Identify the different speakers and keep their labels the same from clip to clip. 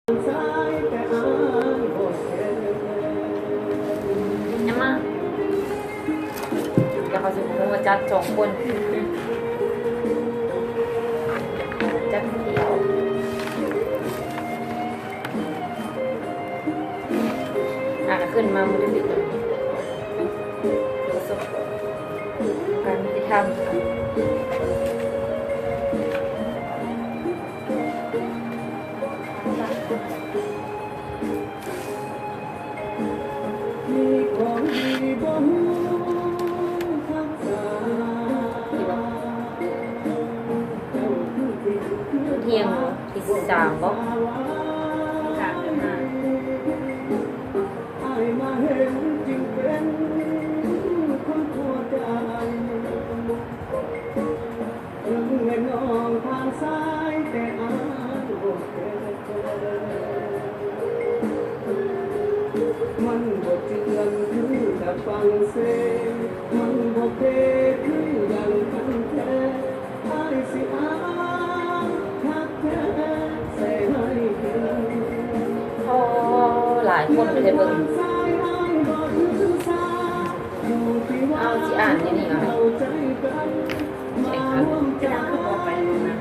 Speaker 1: ยังมาเดี๋ยวเขาจะพูดว่าจัดสองคนจัดเที่ยวก็ขึ้นมามุดติดประสบการที่ทำเที่ยงที่สามบ่สามจะมา
Speaker 2: มันบ่เจือนคือดับฟังเสียงมันบ่เพคือดังกันแท้ไอ้สิอาทักแท้ใส่ให้เธอ
Speaker 1: โอ้หลายคนไปเลยเบิ่งเอาสิอ่านนี่นี่เหรอเช็คกันจะดังก็บอกไปนะ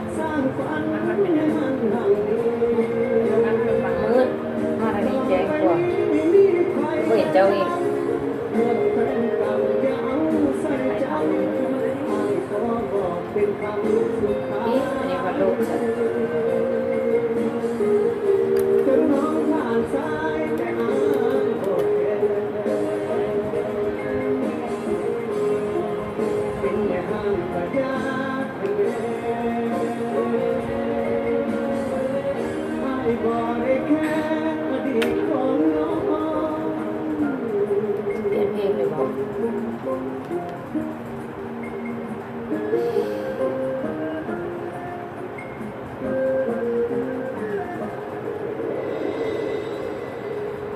Speaker 1: มันเป็นอะไรมืดมาทางนี้แจ้งกว่าเห็นเจ้าเองนี่อันนี้วัดลูกจ้ะเปลี่ยนเพลงเลยบอก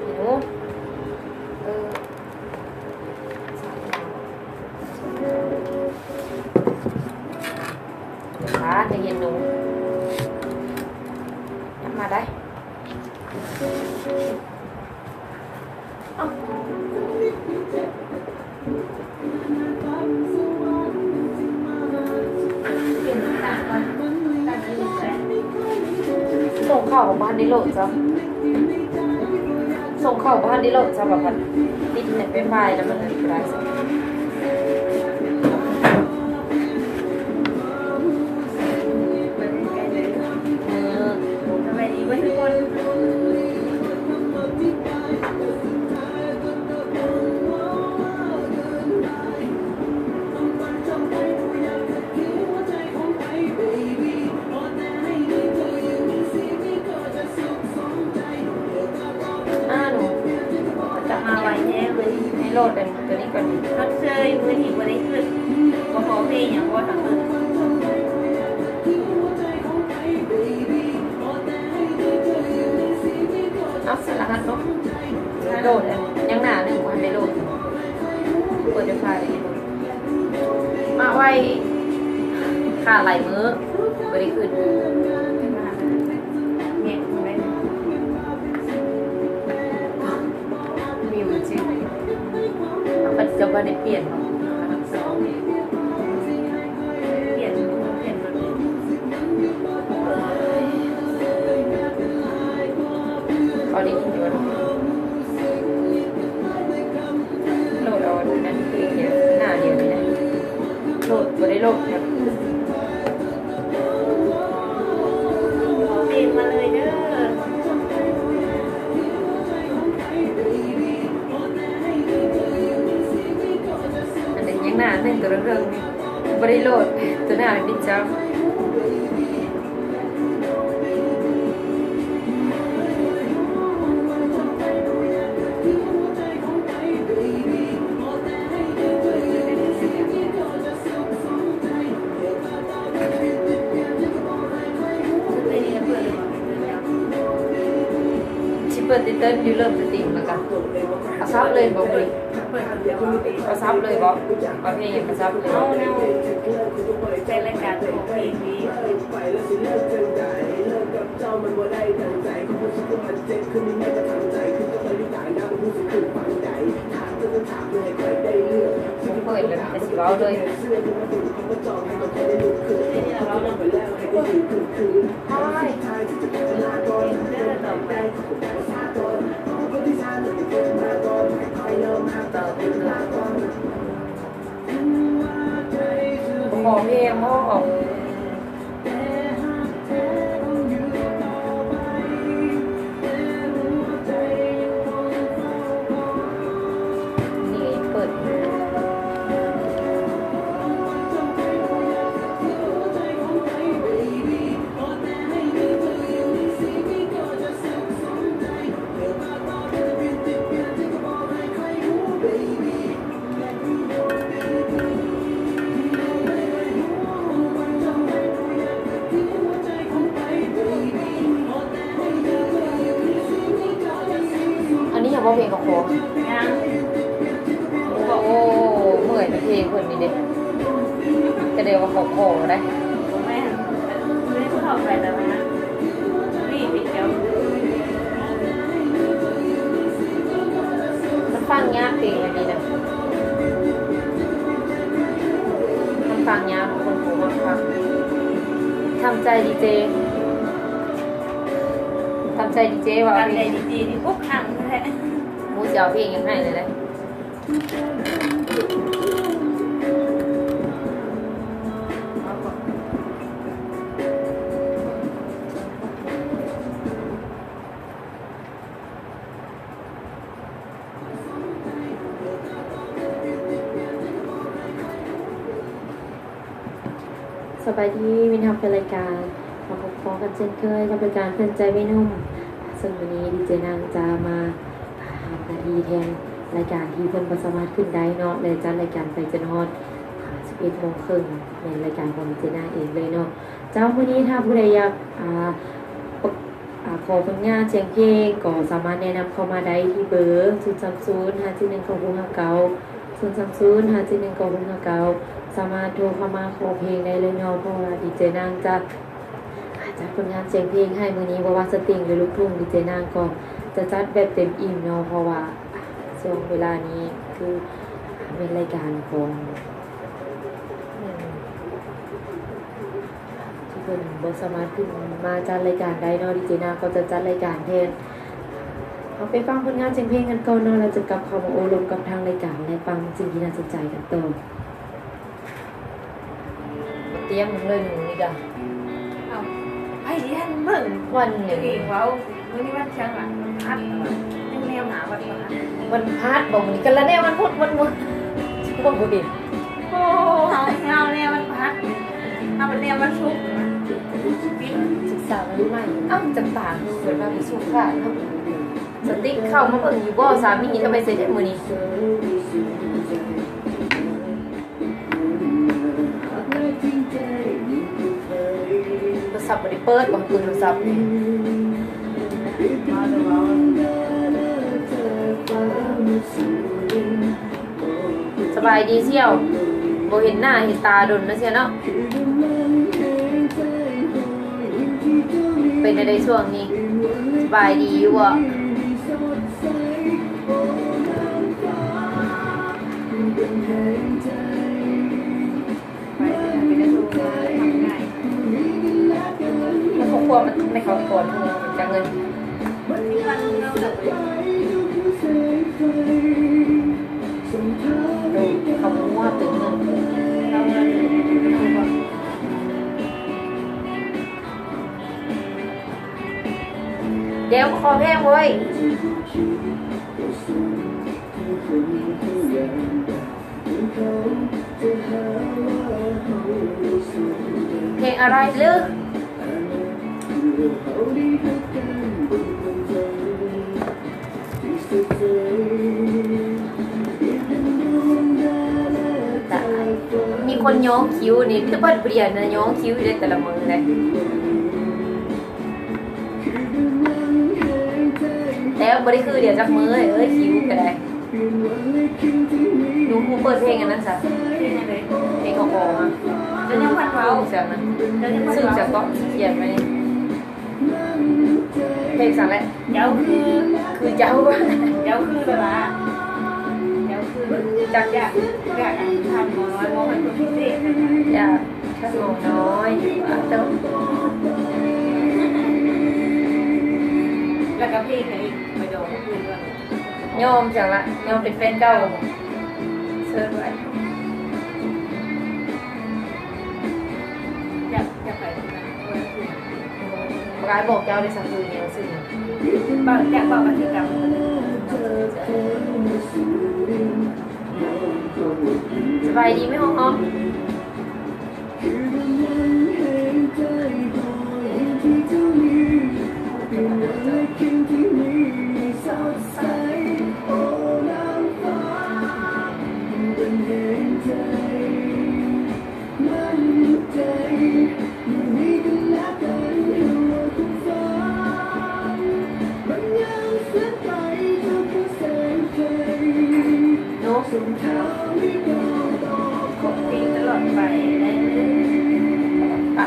Speaker 1: เห็นไหมขาจะเย็นหนูยังมาได้ส่งข่าวบ้านดิโลจ้ะส่งข่าวบ้านดิโลจ้ะแบบติดเน็ตไปไฟแล้วมันเลยได้สิทำไมดีวะทุกคนโหลดเป็นตัวนี้ก่อนรถเชยมือถือวันนี้คือก็ขอเพลงอย่างว่าทั้งคืนเอาสลัดลบโหลดเลยยังหนาหนึ่งวันได้โหลดเปิดไฟฟ้าได้โหลดมาไว้ค่าไหลมือวันนี้คืนเนี่ยมีอยู่จริงมันจะไม่ได้เปลี่ยนหรอกเปลี่ยนมันเอาดิเดี๋ยวโหลดเอานั่นคือเดียวหน้าเดียวนี่นะโหลดไม่ได้โหลดครับเปลี่ยนมาเลยเด้อหน้าหนึ่งตัวเรื่องบริโลดตัวหน้าเป็นเจ้าชิปเปอร์ติเติ้ลยูเริ่มสติมากันเอาซับเลยบอกเลยเอาซับเลยบอกเอาเพลงเอาซับเลยเป็นรายการของเพลงนี้ ว้าเลย ขอเพลงพ่อออกนี่เปิดอันนี้อยากว่าเพลงกับโค้ง
Speaker 3: ยัง
Speaker 1: โอ้เมื่อยเป็นเพลงคนนี้เด็กจะเดียวว่าเขาโค้งได้
Speaker 3: แม่ไม่ได้เข้าไปแล้วนะนี่ปิดเดียว
Speaker 1: มันฟังยากเพลงอันนี้นะมันฟังยากคนโค้งมากฟังทำใจดีเจทำใจดีเจว่า
Speaker 3: การ
Speaker 1: เพ
Speaker 3: ใน
Speaker 1: ลง
Speaker 3: ดีๆนี่พวกขังแท้
Speaker 1: มูจะเอาเพลงยังให้เลยนะสบายดีวินทำเป็นรายการมาพบฟ้องกันเช่นเคยกับรายการเพื่อนใจไม่นุ่มซึ่งวันนี้ดีเจนางจะมาทำหน้าที่แทนรายการที่เพื่อนประสามารถขึ้นได้เนาะเลยจัดรายการไปจนฮอด11:30เป็นรายการของดีเจนางเองเลยเนาะเจ้าวันนี้ถ้าผู้ใดอยากขอผลงานเสียงเพลงก็สามารถแนะนำเข้ามาได้ที่เบอร์030-571-9659 030-571-9659 สามารถโทรเข้ามาขอเพลงได้เลยเนาะเพราะว่าดีเจนางจะผลงานเสียงเพลงให้มื้อนี้บ่ว่าสตริงหรือลูกทุ่งดีเจนางก็จะจัดแบบเต็มอิ่มเนาะเพราะว่าช่วงเวลานี้คือเป็นรายการของที่เพิ่นบ่สามารถขึ้นมาจัดรายการได้เนาะดีเจนางก็จะจัดรายการแทนเอาไปฟังผลงานเสียงเพลงกันก่อนเนาะแล้วจะกลับเข้ามาโอ้ลมกับทางรายการและฟังสิ่งที่น่าสนใจกันต่อเตรียมเลยหนูนี่กะ
Speaker 3: เอาไปเรียนเบิ่ง
Speaker 1: วันห
Speaker 3: ตั
Speaker 1: นึ่
Speaker 3: ว
Speaker 1: ง
Speaker 3: เองว่าวันนี้วันเชียงหลังมันพัดยังแนวหนาวันก่อนนะ
Speaker 1: วันพัดบอกมันกันแล้วเนี่ยมันพูดมันมึงพวกกูดิ
Speaker 3: โอ้เอาแนวมันพัดเอาเป็นแนวมันชุกปิด
Speaker 1: ศึกษามันใหม่อ้าวจะต่างเหมือนมาไปสู้ค่ะครับสติ๊กเข้ามาเบิ่งอยู่บ่สามีทำไมเสร็จได้มื้อนี้โทรศัพท์บ่ได้เปิดบ่คือโทรศัพท์นี่
Speaker 3: มาดูว่า
Speaker 1: สบายดีเสี่ยวบ่เห็นหน้าเห็นตาดนนะเสี่ยเนาะเป็นในช่วงนี้สบายดีอยู่บ่
Speaker 3: ไปเป็นได้ดูว่าทำง่าย
Speaker 1: มันครอบครัวมันไม่เข้าก่อนมันจะเงิน
Speaker 3: ที่มันเริ่มแบบ
Speaker 1: ดูเขามั่วตึงเงิน
Speaker 3: เราเริ่มแบบ
Speaker 1: เดี๋ยวคอแห้งเว้ยเพลงอะไรลึกมีคนย้องคิ้วนี่คือเปิดเปลี่ยนนะย้องคิ้วอยู่ในแต่ละมือเลยแล้วบริคือเดี๋ยวจักมือเลยคิ้วก็ได้ดูหูเปิดเพลงอันนั้นซะ
Speaker 3: ที่ไหนเลย
Speaker 1: เพลงของโอมา
Speaker 3: แล้วยังพันเว้า
Speaker 1: เสียงนั้น
Speaker 3: แล้วยังพัน
Speaker 1: ซึ่ง
Speaker 3: เว้า
Speaker 1: จะก็เขียนไว้นี่เพลงสั่งแหละ
Speaker 3: เดี๋ยวคือ
Speaker 1: คือเจ้าว่า
Speaker 3: เดี๋ยวคือแบบว่าเดี๋ยวคือ จากอยากทำหมอน้อยหมอเป็นคนพิเศษนะ
Speaker 1: อยากถ้าหมอน้อยว่าแต่
Speaker 3: แล้วก็พี่เคยไปโดนคุยด้วย
Speaker 1: ยอมจังละยอมเป็นแฟนเก่าเชิญไว้
Speaker 3: อยากไปตรงนั้นด้วยคือ
Speaker 1: กายบอกเจ้าได้สักคืนเนี่ยซึ่ง
Speaker 3: อยากบอกกันถึงกับ
Speaker 1: สบายดีไหมห้องเนาะ
Speaker 3: คบตีตลอดไปได้
Speaker 1: ไป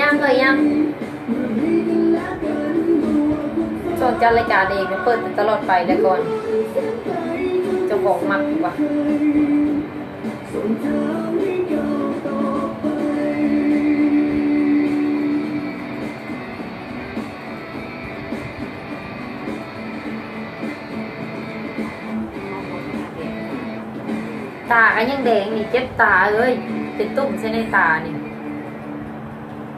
Speaker 1: ย่างเลยย่างสนใจรายการเองเนี่ยเปิดตลอดไปแล้วก่อนเจ้าของมักว่ะตาก็ยังแดงนี่เจ็บตาเลยเป็นตุ่มใช่ในตานี่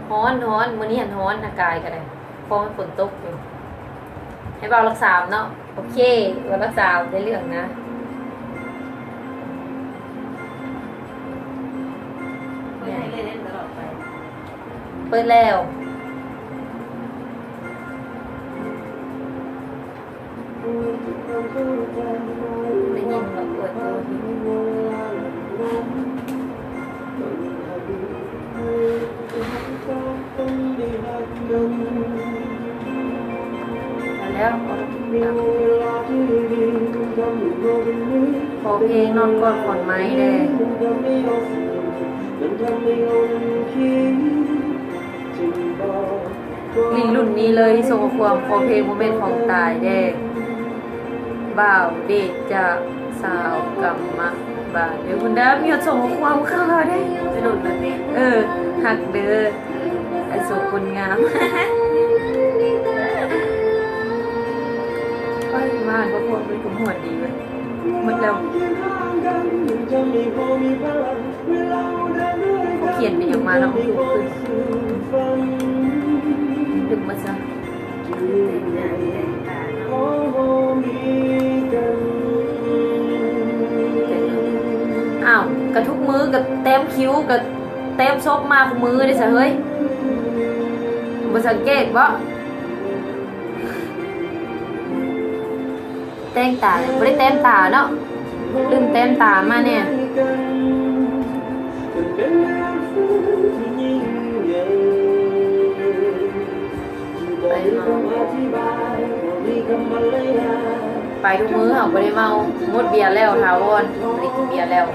Speaker 1: ฮ้อนมื้อนี้หันฮ้อนอากายก็ได้เพราะมันฝนตกอยู่ให้เบารักษาเนาะโอเคเบารักษาได้เรื่องนะ
Speaker 3: ไม่ให้เล่นตลอดไป
Speaker 1: เปิดแล้วได้ยินว่าเปิดตัวมาแล้วขอเพลงนอนกอดขอนไม้แดงลิงรุ่นนี้เลยที่ทรงความขอเพลงโมเมนต์ของตายแดงบ่าวเดชจะสาวกรรมะบ่าวเดี๋ยวคุณดามีหยดส่งความเข้าได้สนุกนะหักเด้อไอสุคนงามไปมากก็พวกเป็นกลุ่มหัวดีเลยหมดแล้วเขาเขียนเป็นอย่างมาแล้วมันถูกขึ้นดึงมาซะอ้าวกระทุกมือกับเต็มคิ้วกับเต็มซบมาของมือได้ซะเฮ้ยบ่สังเกตบ่แต้งตาบ่ได้แต้มตาเนาะลืมแต้มตามาเนี่ยไปทุกมื้อเขาบ่ได้เมางดเบียร์แล้วทาวอนบ่ได้กินเบียร์แล้ว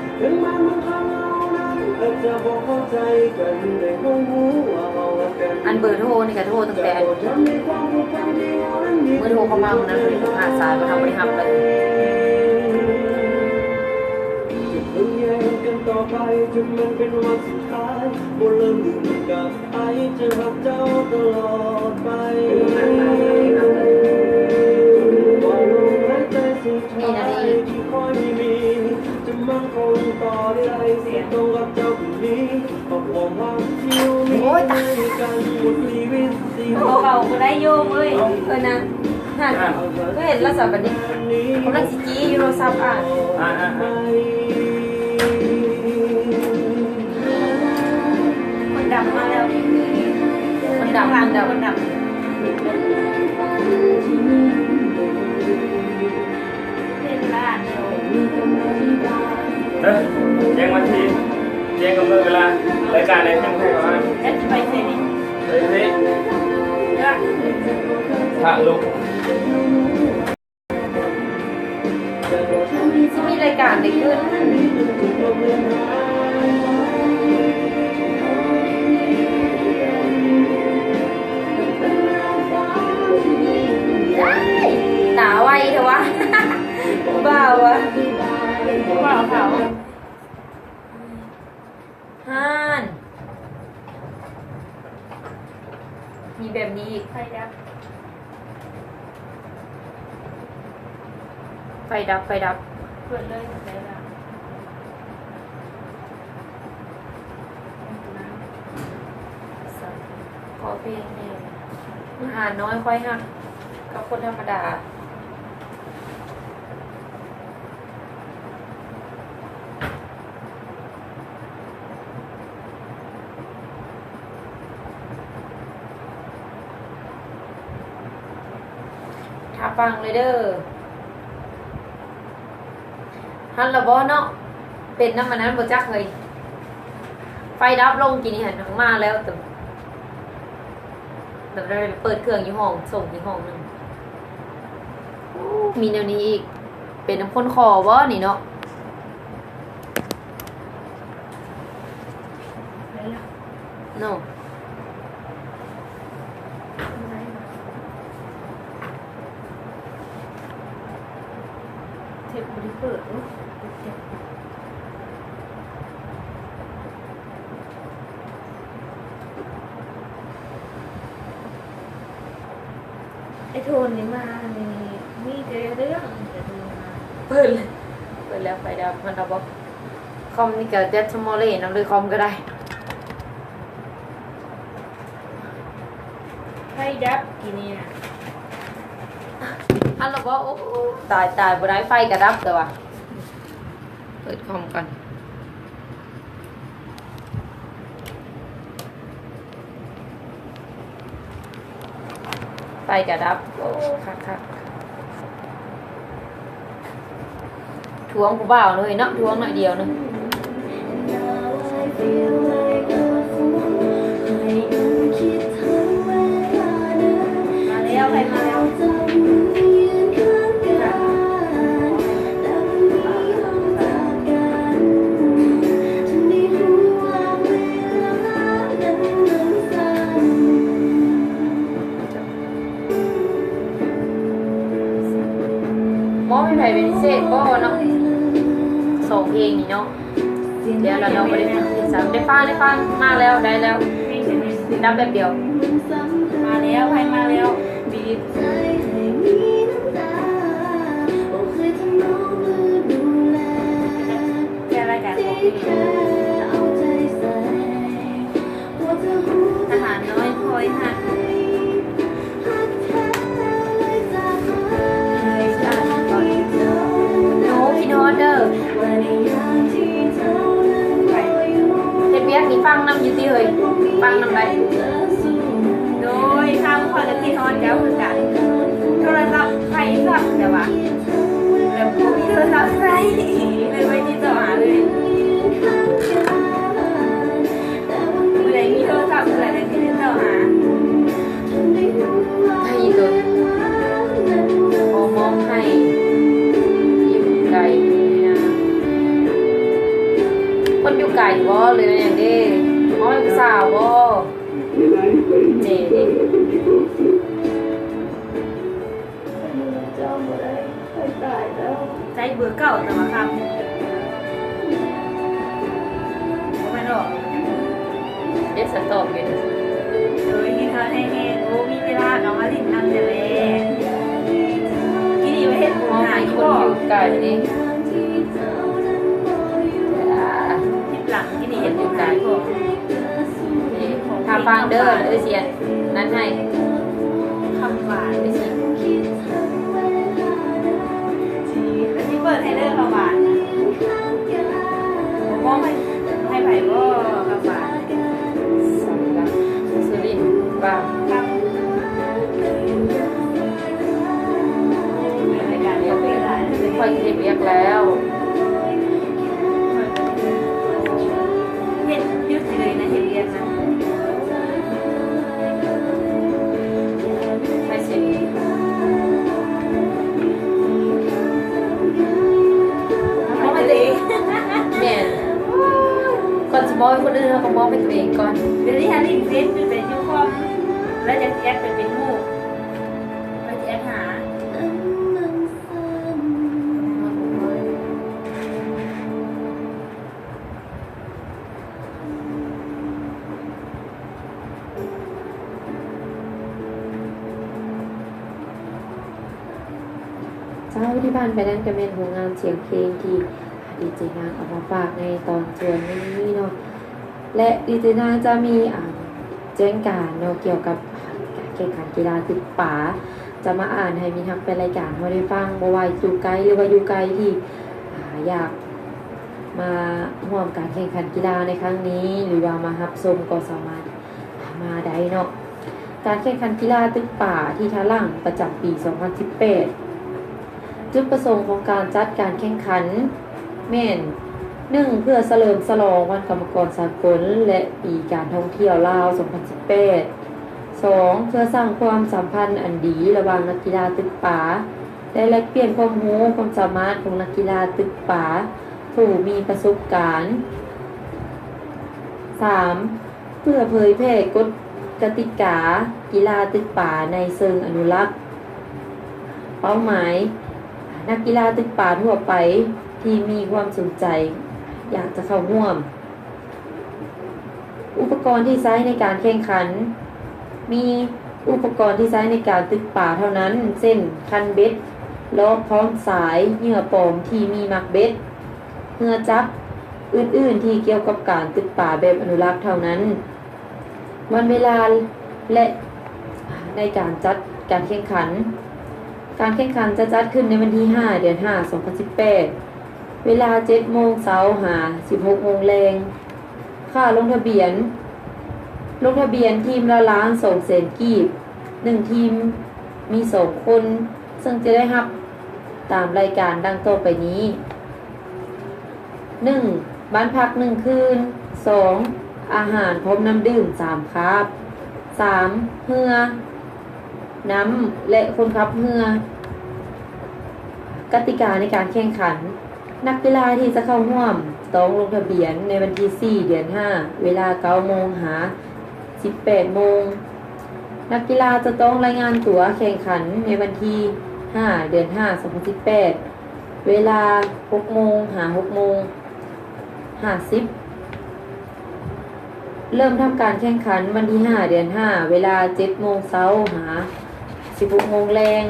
Speaker 1: อันเบอร์โทรนี่ก็โทรตั้งแต่เมื่อโทรเข้ามาวันนั้นบ่ได้โทรหาสายบ่ทำบ่ได้รับเลย
Speaker 2: ต่อไปจนมันเป็นวันสุดท้ายบนเริ่มหนึ่งกับไอจะรักเจ้าตลอดไปปล่อยลมหายใจสุดท้ายที่คอยมีจะมั่นคงต่อใจเสียตรงกับเจ้าคนนี้บอกว่าความที่มีกันหมดชีวิตสิ่ง
Speaker 3: เบาๆก็ได้โยมเลย
Speaker 1: นะนั่นก็เห็นแล้วสับบัดนี้กำลังสิจี้อยู่โทรศัพท์
Speaker 3: คนดำมาแล้ว
Speaker 1: มันดับ
Speaker 3: หลั
Speaker 1: มั
Speaker 3: ง
Speaker 1: นดับ
Speaker 3: คนดำเล่นบ้านเดียว
Speaker 4: แจ้งวันที่แจ้งกำหนดเวลารายการในช่องไทยว่า
Speaker 3: จะไปเซนี่
Speaker 4: เฮ้ย
Speaker 3: เยอะ
Speaker 4: พระลูก
Speaker 1: ที่มีรายการได้ขึ้นได้ตาไวเถอะวะ บ้า นี้อีก
Speaker 3: ไฟดับ
Speaker 1: ไฟดับไฟดับ
Speaker 3: เปิดเลยไฟดับ
Speaker 1: ขอเพลงเนี่ยหาน้อยค่อยหักกับคนธรรมดาถ้าฟังเลยเด้อฮันละบ่เนาะเป็นน้ำมันนั้นบ่จักเลยไฟดับลงกี่นี่หันมาแล้วแต่เราเปิดเครื่องอยู่ห้องส่งที่ห้องนึงมีแนวนี้อีกเป็นน้ำข้นคอบ่นี่เนาะ
Speaker 3: เลยล่ะ
Speaker 1: เนาะ
Speaker 3: เทปบริเปิดอุ๊ยไอโทนนี่มานี่มีแต่เรื่องแต่ดูมา
Speaker 1: เปิดเลยเปิดแล้วไฟดับมันดับบ่คอมนี่ก็เด็ดสมอลเลยนำเลยคอมก็ได้
Speaker 3: ไฟดับกี่เนี่ย
Speaker 1: ฮันละบ่โอ้ตายตายบ่ได้ไฟก็ดับแต่ว่าเปิดคอมก่อนไฟก็ดับโอ้คักๆทวงผู้บ่าวเลยเนาะทวงหน่อยเดียวนึง
Speaker 3: มาแล้วใครมาแล้ว
Speaker 1: หมอไม่ไผเป็นพิเศษบ่เนาะสองเพลงนี่เนาะเดี๋ยวเราบ่ได้ฟังที่สามได้ฟังมาแล้วได้แล้วนับแบบเดียว
Speaker 3: มาแล้วใครมาแล้ว
Speaker 1: บีบ
Speaker 3: แค่รายการของพี่ทหารน้อยคอยหักเลยจ้าตอนนี้
Speaker 1: โน้พี่โน้ตเด้อ
Speaker 3: ไป
Speaker 1: เฮ็ดเวียกนี่ฟังนำอยู่ติเฮ้ยฟังนำได้
Speaker 3: โดยข้ามคอยกับที่ฮอนแล้วคือกันโทรศัพท์ใครสับแต่ว่าแล้วกูมีโทรศัพท์ใส่เลยไม่ติดต่อหาเลยเมื่อไรมีโทรศัพท์เมื่อไรจะติดต่อหา
Speaker 1: ให้ตัวพอมองให้อยู่ไกลนะคนอยู่ไกลบ่หรืออย่างนี้อ๋อเป็นสาวบ่เจ๋ดิ
Speaker 3: ใจเบอร์เก่าแต่ว่าครับไม่หรอก
Speaker 1: เด็กสตอบอยู่นะ
Speaker 3: โดยที่เธอให้เองโอ้มีเวลาน้องมาลินนำเดี๋ยวเลยกินอีกประเทศบุญ
Speaker 1: มอง
Speaker 3: หา
Speaker 1: หาย
Speaker 3: ที่
Speaker 1: คน
Speaker 3: บอ
Speaker 1: อก ยู่ไกลนี่
Speaker 3: ทิศหลังกินอีกเห็นบุญหายบอก
Speaker 1: ถ้าฟังเด้อเสียนนั้นให้
Speaker 3: คำหวาน
Speaker 1: ไปสิ
Speaker 3: แล้วที่เปิดให้เลิกคำหวานนะผมมองให้ไผ่ก็คำหวาน
Speaker 1: สำหรับสุรินทร์บ้าง
Speaker 3: ครับรายการเรียกเวลา
Speaker 1: ค่อยเก็บเรียกแล้ว
Speaker 3: เห็นยุดเลยนะเห็นเรียกนะ
Speaker 1: ให้เสร็จ
Speaker 3: มองให้ตัวเอง
Speaker 1: แม่ก่อนจะมองให้คนอื่นเราก็มองให้ตัวเองก่อน
Speaker 3: เดี๋ยวนี้ฮะลิงเฟซเป็นยูคอมแล้วจะแอดเป็นหมู่ไปแอดหา
Speaker 1: เจ้าที่บ้านไปนั้นจะเป็นโรงงานเสียงเพลงที่ดีเจนางเอามาฝากในตอนชวนนี้เนาะและดีเจนางจะมีแจ้งการเนาะเกี่ยวกับการแข่งขันกีฬาตึกป่าจะมาอ่านให้มีทักเป็นรายการเขาได้ฟังบ่ว่าอยู่ไกลหรือว่าอยู่ไกลที่อยากมาร่วมการแข่งขันกีฬาในครั้งนี้หรือว่ามารับชมก็สามารถมาได้เนาะการแข่งขันกีฬาตึกป่าที่ทะลังประจำปี 2018 จุดประสงค์ของการจัดการแข่งขันแม่น 1. เพื่อเฉลิมฉลองวันกรรมกรสากลและปีการท่องเที่ยวลาว 2018 2. เพื่อสร้างความสัมพันธ์อันดีระหว่างนักกีฬาตึกป่าได้แลกเปลี่ยนความรู้ความสามารถของนักกีฬาตึกป่าผู้มีประสบการณ์ 3. เพื่อเผยแพร่กฎกติกากีฬาตึกป่าในเชิงอนุรักษ์เป้าหมายนักกีฬาตึกป่าทั่วไปที่มีความสนใจอยากจะเข้าร่วมอุปกรณ์ที่ใช้ในการแข่งขันมีอุปกรณ์ที่ใช้ในการตึกป่าเท่านั้นเช่นคันเบ็ดล้อพร้อมสายเหยื่อปลอมที่มีมักเบ็ดเหือจับอื่นๆที่เกี่ยวกับการตึกป่าแบบอนุรักษ์เท่านั้นวันเวลาและในการจัดการแข่งขันการแข่งขันจะจัดขึ้นในวันที่ 5 เดือน 5 2018 เวลา 7 โมงเช้าหา 16 โมงแรงค่าลงทะเบียนทีมละล้าน2แสนกีบ1ทีมมี2คนซึ่งจะได้รับตามรายการดังต่อไปนี้ 1. บ้านพัก1คืน 2. อาหารพร้อมน้ำดื่ม3ครับ 3. เรือน้ำและคนขับเรือกติกาในการแข่งขันนักกีฬาที่จะเข้าร่วมต้องลงทะเบียนในวันที่ 4 เดือน 5 เวลา 9 โมงหา 18 โมงนักกีฬาจะต้องรายงานตั๋วแข่งขันในวันที่ 5 เดือน 5 2018 เวลา 6 โมงหา 6 โมง 50เริ่มทำการแข่งขันวันที่ 5 เดือน 5 เวลา 7 โมงเช้าหา 16 โมงแรง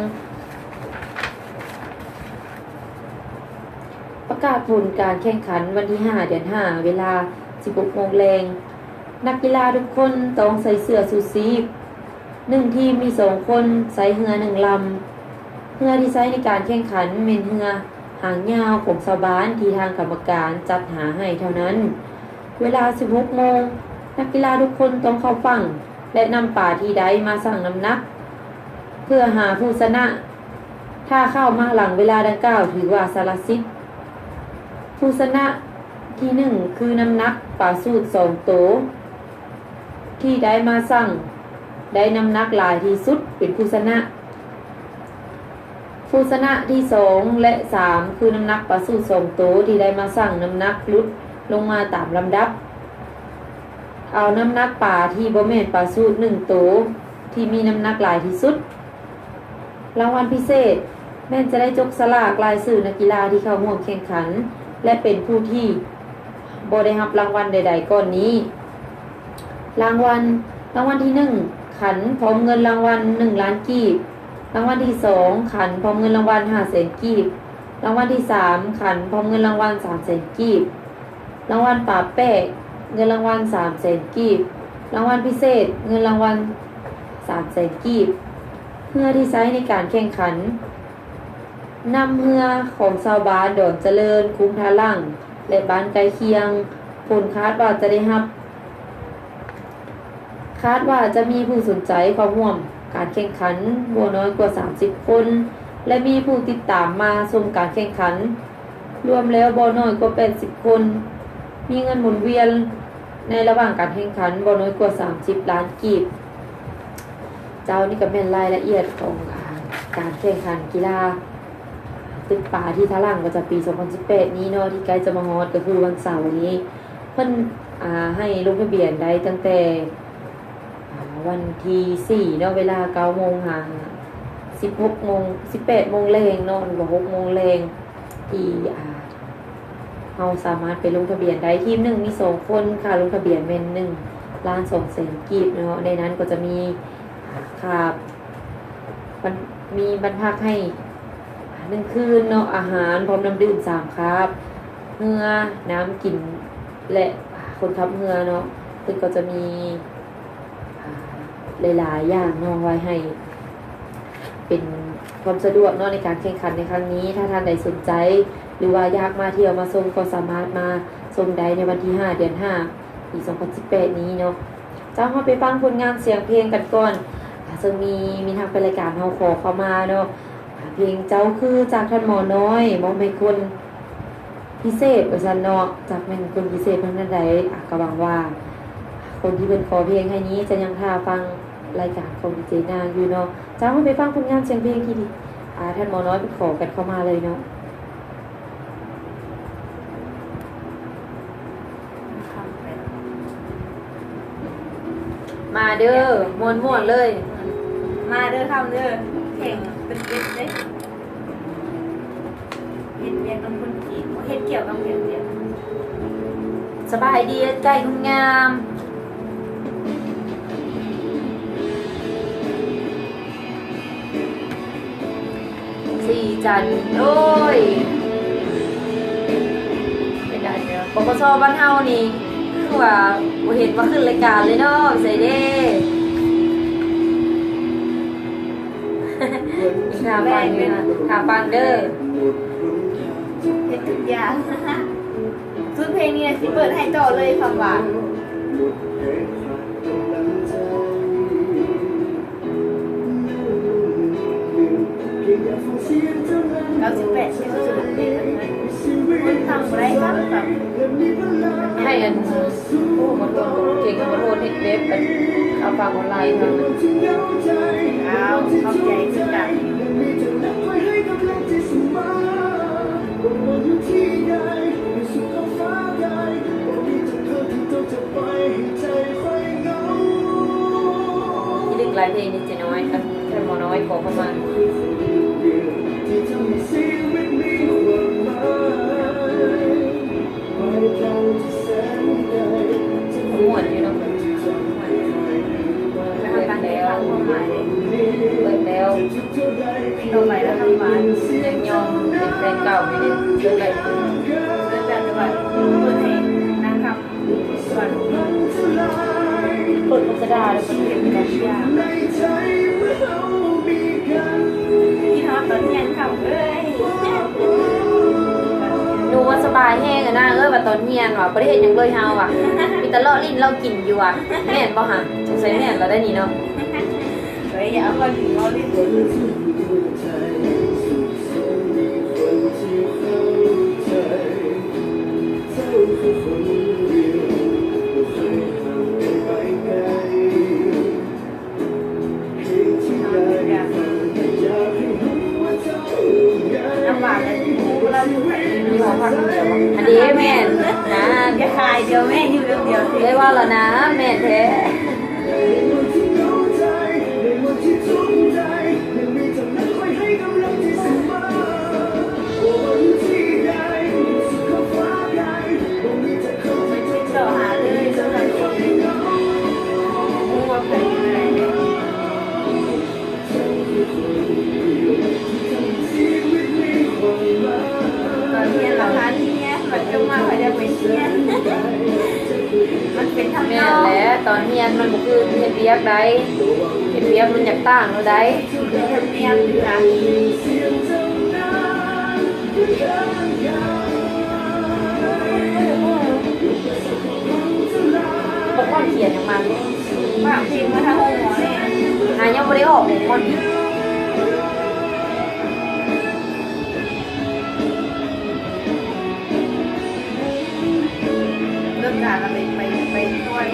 Speaker 1: ประกาศผลการแข่งขันวันที่ 5 เดือน 5 เวลา 16 โมงแรงนักกีฬาทุกคนต้องใส่เสื้อชูชีพ1ทีมมี2คนใส่เรือ1ลำเรือที่ใช้ในการแข่งขันเป็นเรือหางยาวของชาวบ้านที่ทางกรรมการจัดหาให้เท่านั้นเวลา 16 โมงนักกีฬาทุกคนต้องเข้าฝั่งและนำป่าที่ใดมาสั่งน้ำหนักเพื่อหาผู้ชนะถ้าเข้ามาหลังเวลาดังกล่าวถือว่าสารสิทธิ์ผู้ชนะที่1คือน้ำหนักป่าสูตร2โตที่ได้มาสั่งได้น้ำหนักหลายที่สุดเป็นผู้ชนะผู้ชนะที่2และ3คือน้ำหนักป่าสูตร2โตที่ได้มาสั่งน้ำหนักลดลงมาตามลำดับเอาน้ำหนักป่าที่บ่แม่นป่าสูตร1โตที่มีน้ำหนักหลายที่สุดรางวัลพิเศษแม่นจะได้จกสลากรายชื่อนักกีฬาที่เข้าร่วมแข่งขันและเป็นผู้ที่บ่ได้รับรางวัลใดๆก่อนนี้รางวัลที่1ขันพร้อมเงินรางวัล1ล้านกีบรางวัลที่2ขันพร้อมเงินรางวัล500,000กีบรางวัลที่3ขันพร้อมเงินรางวัล300,000กีบรางวัลป่าแป้เงินรางวัล300,000กีบรางวัลพิเศษเงินรางวัล300,000กีบเพื่อที่ใช้ในการแข่งขันนำเรือของชาวบ้านดอนเจริญคุ้มทาลั่งและบ้านใกล้เคียงผลคาดว่าจะมีผู้สนใจเข้าร่วมการแข่งขันบ่น้อยกว่า30คนและมีผู้ติดตามมาชมการแข่งขันรวมแล้วบ่น้อยกว่า80คนมีเงินหมุนเวียนในระหว่างการแข่งขันบ่น้อยกว่า30ล้านกีบเจ้านี่ก็เป็นรายละเอียดของการแข่งขันกีฬาตึกป่าที่ทะลังประจำปี 2018 นี้เนาะที่ใกล้จะมาฮอดก็คือวันเสาร์นี้เพิ่นให้ลงทะเบียนได้ตั้งแต่วันที่4เนาะเวลา 9 โมงหา 16 โมง 18 โมงแรงเนาะหรือว่า 6 โมงแรงที่เราสามารถไปลงทะเบียนได้ทีม1มี2คนค่ะลงทะเบียนเป็น1ล้าน2แสนกีบเนาะในนั้นก็จะมีค่ามีบรรพักให้ 1 คืนเนาะอาหารพร้อมน้ำดื่ม3ครับเรือน้ำกินและคนขับเรือเนาะซึ่งก็จะมีหลายๆอย่างเนาะไว้ให้ เป็นความสะดวกเนาะในการแข่งขันในครั้งนี้ถ้าท่านใดสนใจ หรือว่าอยากมาเที่ยวมาชมก็สามารถมาชมได้ในวันที่ 5 เดือน 5 ปี 2018 นี้เนาะเจ้ามาไปฟังผลงานเสียงเพลงกันก่อนซึ่งมีทางเป็นรายการเฮาขอเข้ามาเนาะเพลงเจ้าคือจากท่านหมอน้อยมองเป็นคนพิเศษว่าซั่นเนาะจากเป็นคนพิเศษเพิ่นนั้นใดก็หวังว่า คนที่เป็นขอเพลงให้นี้จะยังท่าฟังรายการของดีเจนางอยู่เนาะเจ้ามาไปฟังผลงานเสียงเพลงที่ดีท่านหมอน้อยเป็นขอกันเข้ามาเลยเนาะมาเด้อม่วนๆเลย
Speaker 3: มาเด้อคำเด้อแข่งเป็นเด้เฮ็ดเรียนกับคนจีนเฮ็ดเกี่ยวกับเรียน
Speaker 1: สบายดีใจคุณงามสีจันทร์โอ้ยเป็นไงเนาะปปชบ้านเฮานี่คือว่าบ่เห็นว่าขึ้นรายการเลยเนาะใส่เด้ถามฟังเด้อถามฟังเด้อ
Speaker 3: เฮ็ดทุกอย่างซึ่งเพลงนี้สิเปิดให้ต่อเลยคำว่า98ที่สุดเลยคนทำไรครับแบบ
Speaker 1: ให้อันโอ้มาโทษเก่งมาโทษเฮ็ดเว็บกันเอาฟังออนไลน์ทางนั้น
Speaker 3: เอาเข้าใจทุกอย่าง
Speaker 1: ที่ดึกหลายเพลงนี่เจน้อยกันแค่หมอน้อยขอเข้ามาม่วนอยู่เนาะ
Speaker 3: ไม่ทำการได้ทำความหมายเลย
Speaker 1: เปิดแล้ว
Speaker 3: ต่อไปแล้วทำหวาน
Speaker 1: ยังยอมเป็นแฟนเก่าอยู่เลยเลิกได้
Speaker 3: เกิดจากจังหวัดเปิดให้นางคำส่วน
Speaker 1: เปิดพัสดาแล้วก็เก็บไว้
Speaker 3: ยาที่ทอดตอนเที่ยงคำเอ้ย
Speaker 1: ดูว่าสบายแห้งอะนะว่าตอนเฮียนว่ะประเทศยังเลยเฮาว่ะมีแต่เลาะลิ้นเรากินอยู่อ่ะแม่นบ่ฮะสงสัยแม่นเราได้นี่เนาะ
Speaker 3: เฮ้ยอย่าเอาคนถึงเราดิ ลำบากเลยเราอยู่ไหน
Speaker 1: มีหัวผักเดียวอันนี้แม่นนะ
Speaker 3: จะขายเดียวแม่อยู่เดียว
Speaker 1: ได้ว่าแล้วนะแม่นแท้
Speaker 3: ต่อหาเลยต่อหาคนมูว่าใครอยู่ไหนตอนเรียนราคาที่เนี้ยมันจะมาเขาจะไปเที่ยมันเป็นทำน
Speaker 1: แม่
Speaker 3: อน ง
Speaker 1: แหละตอนเฮียนมันบ่คือเฮ็ดเวียกได้เฮ็ดเวียกมันอยากต่างแล้วได้
Speaker 3: เรียนหรืออะไร
Speaker 1: บ่ค่อนเขียนอย่างมัน
Speaker 3: ว่าเพลงมาทางหัวเนี่ย
Speaker 1: ยังบ่ได้ออกบ่ค่อนอีก
Speaker 3: เรื่องการเราไปช่วย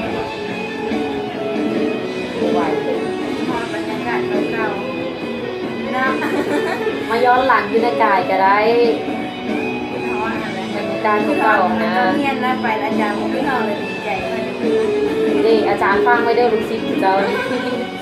Speaker 1: ไหวเลย
Speaker 3: พอบรรยากาศเก่าๆน้ำ
Speaker 1: มาย้อนหลังอยู่ในกายก็ได้
Speaker 3: ท้ออะไร
Speaker 1: บรรยากาศ
Speaker 3: คือ
Speaker 1: เก่า
Speaker 3: เรา
Speaker 1: ๆนะ
Speaker 3: เรียนแล้วไปอาจารย์ผมไม่เอาเลยดีใจเลย
Speaker 1: นี่อาจารย์ฟังไว้เด้อลูกศิษย์เจ้านี่
Speaker 2: เ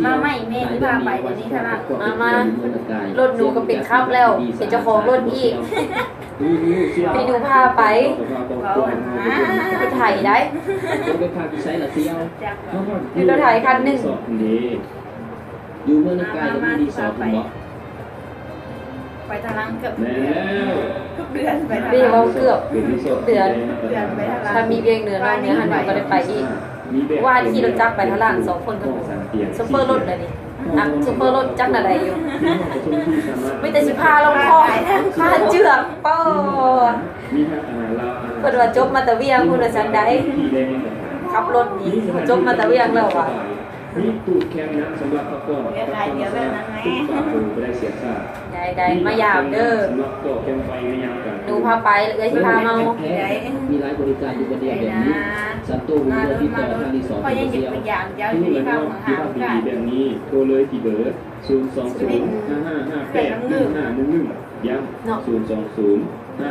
Speaker 3: มาใหม่แม่ที่พาไปเดี๋ยวนี้ทางหลัง
Speaker 1: มารถหนูก็เป็นครับแล้ว เป็นเจ้าของรถอีกพี่หนูพาไปไปถ่ายได้
Speaker 2: ไปพาไปใช้ละเซียว
Speaker 3: จาก
Speaker 1: มีรถถ่ายคันหนึ่ง
Speaker 2: อยู่เมืองนากายก็มีรีสอร์ทคุณบอก
Speaker 3: ไปทางหลังเกือบ
Speaker 2: แล้ว
Speaker 3: ทุกเดือนไปทาง
Speaker 1: พี่
Speaker 3: หลัง
Speaker 1: ว่าเกือบ
Speaker 2: เป็นรีสอร์ท
Speaker 1: เดือน
Speaker 3: เดือนไปทางหลัง
Speaker 1: ถ้ามีเบียงเหนือนอกเหนือหันหนูก็ได้ไปอีกว่าขี่รถจักรไปทางล่าง2 คนกับซุปเปอร์รถเลยนี่นักซุปเปอร์รถจักรอะไรอยู่ไม่แต่สิพาลงคอพาเจือกป้อ
Speaker 2: มีทั้งอาหารลาว
Speaker 1: เพิ่นว่าจบมาแต่เวียงพุ่นว่าซั่นได้ขับรถนี่จบมาแต่เวียงแล้วว่ะ
Speaker 2: มีตู้แคมน้ำสำหรับพักผ่อนฝากคุณไปได้เสียค่า
Speaker 1: ได้มายามเด้อ
Speaker 2: สำหรับต่อแคมไฟในยามกัน
Speaker 1: หนูพาไปเลยสิพาเมา
Speaker 2: มีร้านบริการอยู่ประเดียวแบบนี้สันตูบุญเรือที่ต่อทางรีสอร์ท
Speaker 3: พอยังหยิบตัวอย่างเจ้า
Speaker 2: ที่
Speaker 3: ที่
Speaker 2: นี่
Speaker 3: ข้า
Speaker 2: ก็
Speaker 3: วของ
Speaker 2: ที่
Speaker 3: หา
Speaker 2: ภาพ
Speaker 3: กัน
Speaker 2: ดีแบบนี้โทรเลยที่เบอร์02055581511ย้ำ020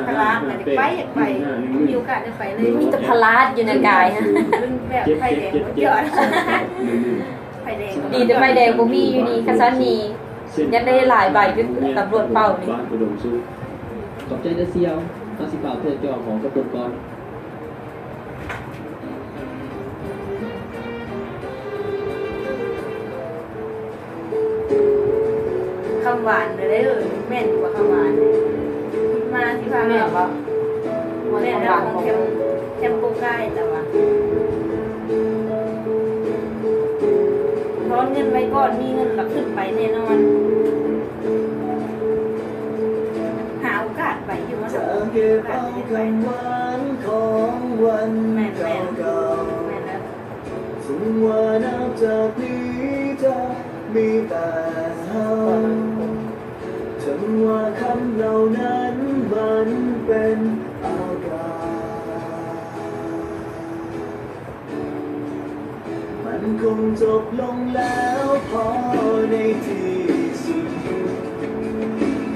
Speaker 3: พลาดแต่ไปอยากไปมีโอกาสได้ไปเลย
Speaker 1: มีแต่พลาดอยู่ในกายฮะ
Speaker 3: เป็นแบบไฟแดงเยอะไฟแดง
Speaker 1: ดีแต่ไฟแดงบ่มีอยู่นี่คันซันนี่ยังได้หลายใบเป็นตำรวจเป่านี่
Speaker 2: บ้านอุดมสุขขอบใจเด้อเซียวเอาสิเป่าเพื่อจอของกระปุกก่อน
Speaker 3: คำหวานเลยแม่นกว่าคำหวานมาที่พา
Speaker 1: แม่
Speaker 3: แม่
Speaker 1: ว่า
Speaker 3: แม่เราของแคมปูใกล้แต่ว่าร้อนเงินไว้ก่อนมีเงินหลักขึ้นไปแน่นอนหาโอกาสไปอยู่ว่าโอกาสจะไป
Speaker 2: ของวัน
Speaker 3: แม่น
Speaker 2: เก่า
Speaker 3: แม่นแล้ว
Speaker 2: ๆถึงว่านับจากนี้จะมีแต่เฮาถึงว่าคำเหล่านั้นมันเป็นอากาศมันคงจบลงแล้วพอในที่สุด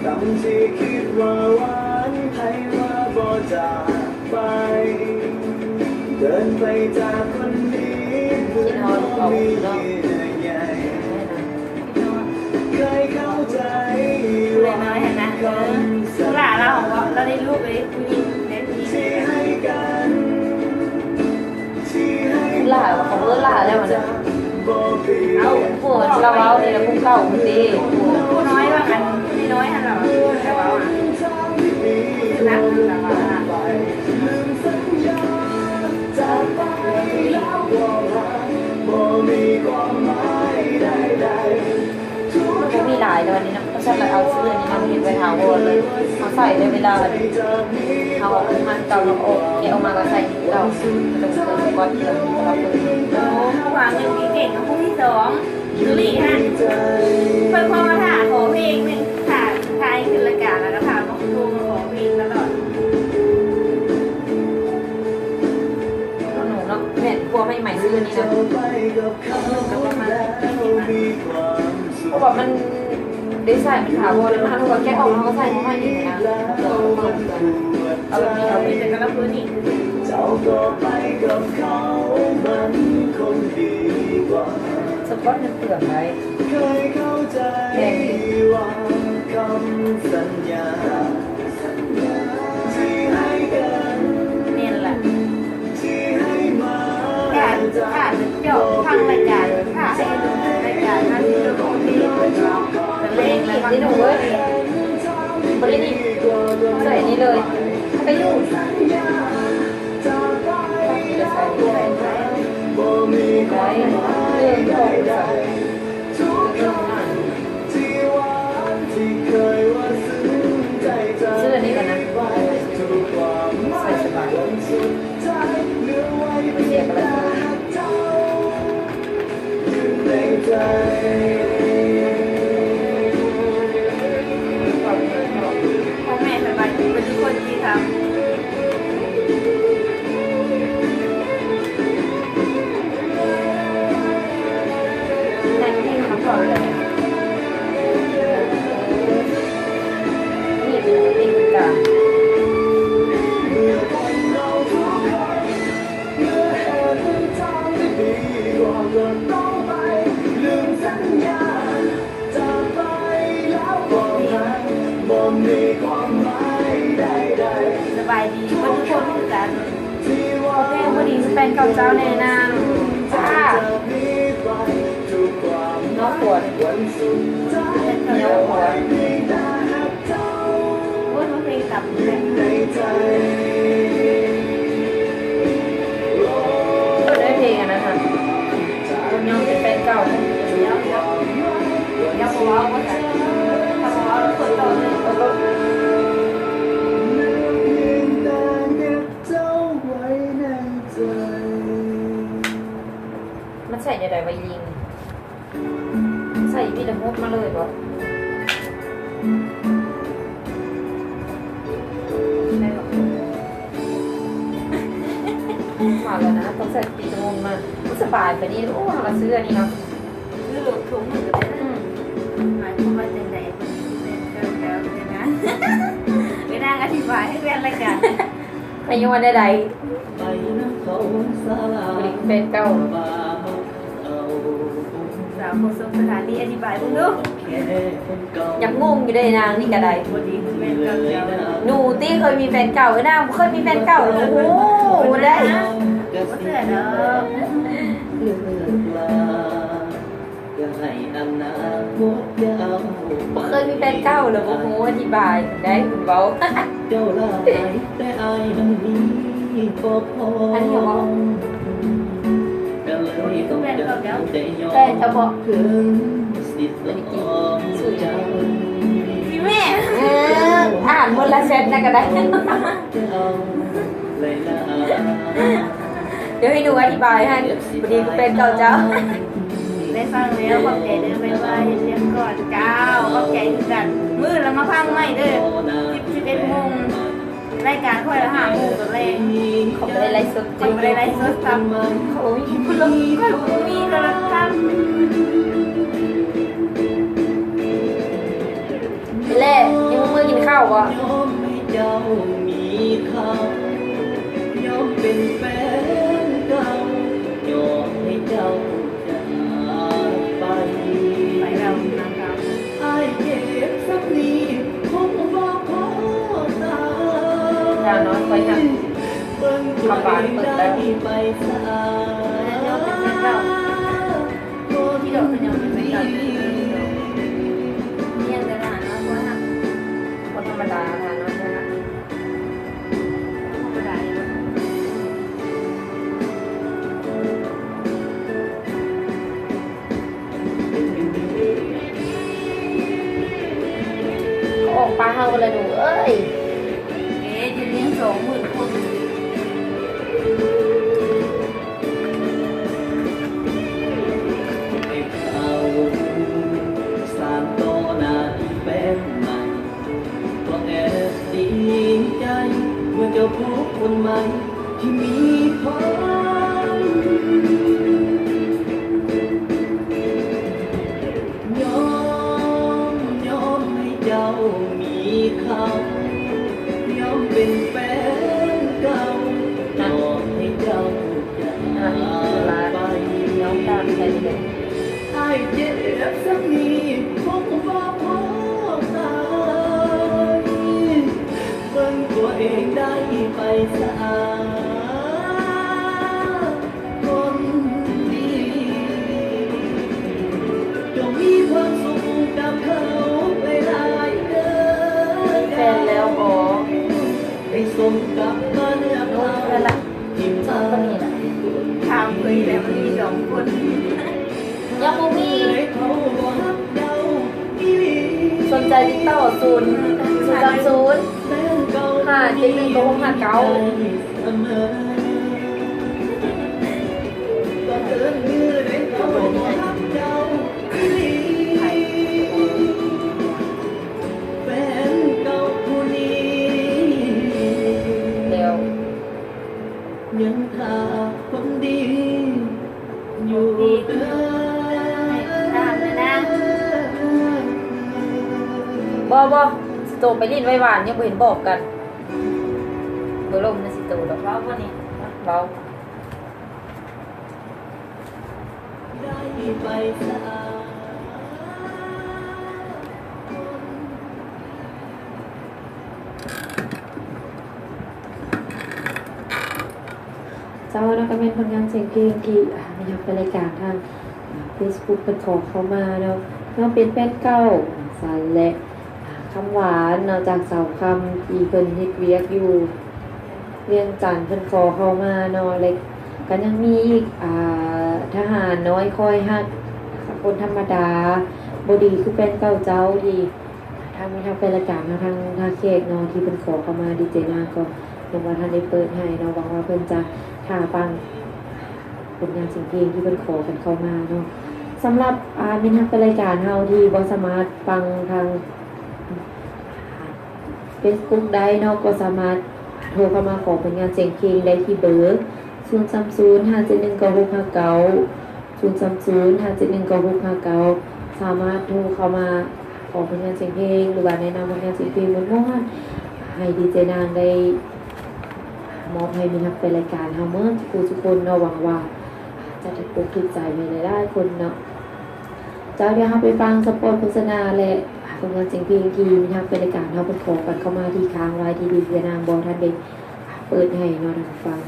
Speaker 2: คำที่คิดว่าหวานให้ว่าบ่จากไป เดินไปจากคนนี้เพื่อมีเยื่อใยเคยเข้าใจ
Speaker 3: เลยน้อยเห็นนะสุราเราของเราได้ลูกเลยผู้หญิงเด็กผู้หญิง
Speaker 2: ที่ให้กันที่ให้
Speaker 1: หลายว่าเขาเลิกหลายแล้วมัน
Speaker 2: บอกเพียง
Speaker 3: เอา
Speaker 1: พวกเราเอานี่ละผู้เก่าคนดี
Speaker 3: ผู้น้อยว่ากันผู้น้อยฮะเราแต่ว่านักแต่ว่า
Speaker 2: ลืมสัญญาจากไปแล้วก็รักบ่มีความหมายใดๆทุก
Speaker 1: ก็มีหลายแต่วันนี้นะเพราะฉะนั้นเราเอาเสื้อนี้มาเห็นไว้ทาวรเลยเขาใส่ในเวลาเขาเอาขึ้นมาเก่าแล้วอกแกเอามาก็ใส่เก่าตรงเติมก้อนเดียวเราเปิด
Speaker 3: ผู้วางเงินเก่งกับผู้ที่สองดูดิฮะเพิ่งพอมาถามขอเพลงหนึ่งถามทายขึ้นรายการแล้วก็ถามว่าคุณครูมาขอเพลงตลอด
Speaker 1: หนูเนาะแม่กลัวไม่ใหม่ซื้อนี่นะเพราะว่ามันได้ใส่มันถาวรแล้วมันก็แก้ออกมาก็ใส่มาให้อีกนะเอาแบบนี้เอาไป
Speaker 3: แต่ก็รับรู้นี่
Speaker 2: เจ้าก็ไปกับเขามันคงดีกว่า
Speaker 1: สปอตมันเปลือกไว้
Speaker 2: เคยเข้าใจว่าคำสัญญาที่ให้กัน
Speaker 3: เนี่ยแหละ
Speaker 2: ที่ให้มา
Speaker 3: การถ่ายเจาะทางรายการถ่ายให้ดูรายการนั้นดูของดีแต่เลขแล้วมัน
Speaker 1: นี่หนูเว้ยบรินี่ใส่นี่เลยไปอยู่ จะใส่ใส่ใส่
Speaker 2: บ่มี
Speaker 1: ใส่เรื่องของใส่
Speaker 2: ทุกคำที่หวานที่เคยว่าซึ้งใจเธอ
Speaker 1: เสื้อนี้กันนะ
Speaker 2: ทุกความ
Speaker 1: ใส่สบาย
Speaker 2: สุดท้ายเหลือไว้
Speaker 1: ไม่เสียกันเลย
Speaker 2: เจ้าในใจ
Speaker 3: พ่อแม่สบายเป็นทุกคนที่ทำ
Speaker 1: แทนที่เขาถอดเลยนี่เป็นติ๊กกา
Speaker 2: เมื่อคนเราทุกคนเมื่อเห็นทางที่ดีกว่าเดินต่อไปลืม
Speaker 3: สบายดีทุกคนคือกันโอเคพอดีแฟนเก่าเจ้าแน่นางจ้า
Speaker 1: น้องปวด
Speaker 3: เดี๋ยวหัวว่าเพลงกลับเลย
Speaker 1: ได้เพลงอันนั้นค่ะคุณน้องเป็นแฟนเก่า
Speaker 3: เดี๋ยวบอกว่าว่าจะทำว่าคนต่อเลย
Speaker 1: แล้วก็ มันใส่ในใดไวลิงใส่พี่ละมุดมาเลยบ่มาแล้วนะต้องใส่ปีละมุดมาสบายไปนี่โอ้เราซื้ออันนี้เนาะ
Speaker 3: คือหลุดถุงมือเลยหมายความว่าจะไหนเป็นแล้วเลยนะไม่น่าอธิบายให้เป็นรายการ
Speaker 1: ใครยังวันใด
Speaker 2: ไปน้ำเขาสาลา
Speaker 1: ๆบริแฟนเก่า
Speaker 2: ป่าเอา
Speaker 3: สาวคนสงสถานีอธิบายมึงดู
Speaker 2: แค่คนเก่า
Speaker 1: ยังงงอยู่เลยนางนี่กระได
Speaker 3: พอดีเป็นกับเจ้า
Speaker 1: หนูตี้เคยมีแฟนเก่าไอ้นางเคยมีแฟนเก่าโอ้โหได้
Speaker 3: ก็เสือเด้อ
Speaker 2: เลือกลาอย่าให้อนาคตยาว
Speaker 1: เคยมีแฟนเก่าเหรอโอ้โหอธิบายได้คุณเบา
Speaker 2: เจ้าลาไปแต่อายมันมีก็พออั
Speaker 1: นนี้เหรอ
Speaker 2: ก็เลยต้องเดินใจยอม
Speaker 1: แต่เฉพาะ
Speaker 2: ถึงสิทธิ์ของเจ้า
Speaker 3: พี่แม่
Speaker 1: อ่านบนละเซตนะก็ได้
Speaker 2: เจ้าเลยลา
Speaker 1: เดี๋ยวให้ดูอธิบายให้พอดีเป็นเก่าเจ้า
Speaker 3: ได้ฟังแล้วขอบใจเด้อไปว่าเรียนก่อนเจ้าขอบใจคือกันมือแล้วมาพังไม่เด้อ11 โมงรายการค่อยละ5 โมงกับแรง
Speaker 1: เขาไม่ได้ไลฟ์สดจ
Speaker 3: ค
Speaker 1: ริ
Speaker 3: น
Speaker 1: ง
Speaker 3: ไม่ได้ไลฟ์สดซ้ำ
Speaker 1: เขาไม่มีคุณลง
Speaker 3: ค่อยมีโทรศัพท์
Speaker 1: เล่ยังมือกินข้าววะ
Speaker 2: ยอมให้เจ้ามีเขายอมเป็นแฟนเก่ายอมให้เจ้าจากไป
Speaker 3: ไปเรานางกาว
Speaker 2: อายเจ็บสักนิดคงบอกขอตาย
Speaker 1: ดาวน้อยคอยท
Speaker 2: เบิ่งตัวเองได้ไปสา
Speaker 3: แล้วเป็นแฟนเราที่ดอกเป็นยังเป็นแฟนเราเนี่ยแต่ละหาว่า
Speaker 1: ำคนธรรมดาทานน้อยนะ
Speaker 3: ธรรมดาเนี่ย
Speaker 1: เขาออกปลาเฮาเลยหนูเอ้ย
Speaker 3: จะเลี้ยง20,000 คน
Speaker 2: ให้เขาสามต่อหน้าที่แฟนใหม่ก็แอบดีใจเมื่อเจ้าพบคนใหม่ที่มีพร้อม ยอมให้เจ้ามีเขายอมเป็นแฟนเก่ายอมให้เจ้าจาก
Speaker 1: อ่านี่คือร้าน
Speaker 2: ไป
Speaker 1: น้องตามใครเลย
Speaker 2: ไอ้เจ็บสักนิดคงบอกพอตายเบิ่งตัวเองได้ไปสะอาดคนดีจงมีความสุขกับเขาไปได้เด้อ
Speaker 1: แฟนแล้วอ๋อ
Speaker 2: ให้สมกับมาเลือก
Speaker 1: โน้
Speaker 2: เรา
Speaker 1: ตแล้วล่ะ
Speaker 2: ที่
Speaker 1: สองคนนี้แหละ
Speaker 3: ถามเคยแล้วมันมี2 คน
Speaker 1: ยังบ่มี
Speaker 2: ให้เขาบ่ฮักเจ้าอีหลี
Speaker 1: สนใจติดต่อ0
Speaker 2: แฟนเก่า
Speaker 1: 5 7 1 6 5 9
Speaker 2: เสมอก็เกินมือได้เขาบ่ฮักเจ้าอีหลีแฟนเก่าผู้นี้
Speaker 1: เดี๋ยว
Speaker 2: ยังขาดคนดีอยู่เด้อ
Speaker 3: ตามเลยนะ
Speaker 1: บ่สิโตไปลิ้นไว้หวานยังบ่เห็นบอกกันบ่ลมนะสิโตดอก
Speaker 3: ว่าวันนี้
Speaker 1: เบา
Speaker 2: ได้ไปสะอาด
Speaker 1: เจ้าแล้วก็เป็นผลงานเสียงเพลงที่มีทำเป็นรายการทาง Facebook เป็นของเขามาเนาะน้องเป็นแฟนเก่าสารและคำหวานเนาะจากสาวคำอีเพิ่นเฮ็ดเวียกอยู่เวียงจันทน์เพิ่นขอเข้ามาเนาะเล็กก็ยังมีอีกทหารน้อยคอยฮักคนธรรมดาบ่ดีคือแฟนเก่าเจ้าที่ทางมีทางเป็นรายการทางเขตเนาะที่เพิ่นขอเข้ามาดีเจนางก็ยังว่าท่านได้เปิดให้เนาะหวังว่าเพิ่นจะท่าฟังผลงานเสียงเพลงที่เพิ่นขอกันเข้ามาเนาะสำหรับมีทางเป็นรายการเฮาที่บ่สามารถฟังทาง Facebook ได้เนาะก็สามารถโทรเข้ามาขอผลงานเสียงเพลงได้ที่เบอร์030571969 สามารถโทรเข้ามาขอผลงานเสียงเพลงหรือว่าแนะนำผลงานเสียงเพลงม่วนๆให้ดีเจนางได้มอบให้มีทักเป็นรายการเฮาเมื่อทุกคนเนาะหวังว่าจะถูกอกถูกใจในหลายๆคนเนาะเจ้าเดี๋ยวเราไปฟังสปอตโฆษณาและผลงานเสียงเพลงที่มีทักเป็นรายการเฮาเป็นขอกันเข้ามาที่ค้างไว้ที่ดีเจนางบ่ทันได้เปิดให้เนาะท่านฟัง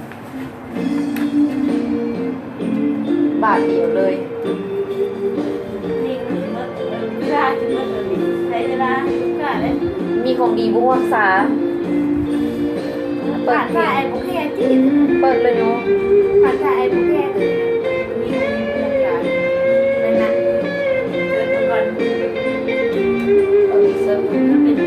Speaker 1: บาทเดียวเลย
Speaker 3: นี่คือเวลาจะใช้เวลาก็ได้
Speaker 1: มีของดีบุรักษาเปิ
Speaker 3: ผ่า
Speaker 1: ด
Speaker 3: น
Speaker 1: เพล
Speaker 3: สายไอ้
Speaker 1: ง
Speaker 3: บุคคลที่
Speaker 1: เปิดเลยเนาะ
Speaker 3: ผ่านสายไอ้บุคคลเลยมีอย่างนั่นนะเกิดก่อน
Speaker 1: เซิร์ฟ
Speaker 3: ก็เป็น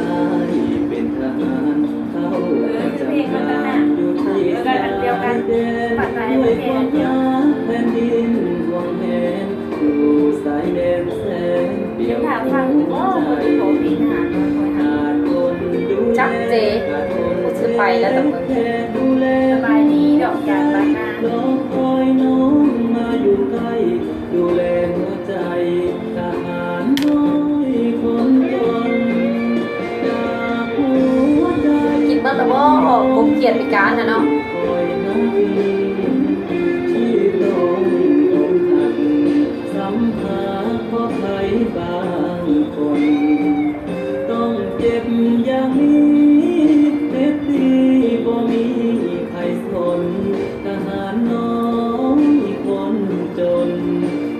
Speaker 2: อายเป็นทหารเข้าประจำการอยู่ที่ชายแดนด้วยความรักแผ่นดินห่วงแหนอยู่สายแดนแสนเปลี่
Speaker 3: เดี๋
Speaker 2: ย
Speaker 3: ยว
Speaker 2: ว
Speaker 3: ถาม
Speaker 2: ใจ
Speaker 3: ฟังว่าคนที่เขาปีนหาตัวคอยหา
Speaker 2: ขาดคนดูแล
Speaker 1: จักเจพูดชื่อไปแล้วแต่เมือง
Speaker 2: ดูแล
Speaker 3: สบายดีดอกจานบ้านนา
Speaker 2: รอคอยน้องมาอยู่ใกล้ดูแลหัวใจทหารน้อยคนจนจากหัวใจ
Speaker 1: กินเมื่อตะบ่ผมเกลียดไปการนะเนาะ
Speaker 2: คอยนักที่ต้องอกหักสัมหาเพราะใครบางคน ต้องเจ็บอย่างนี้เจ็บดีบ่มีใครสนทหารน้องคนจน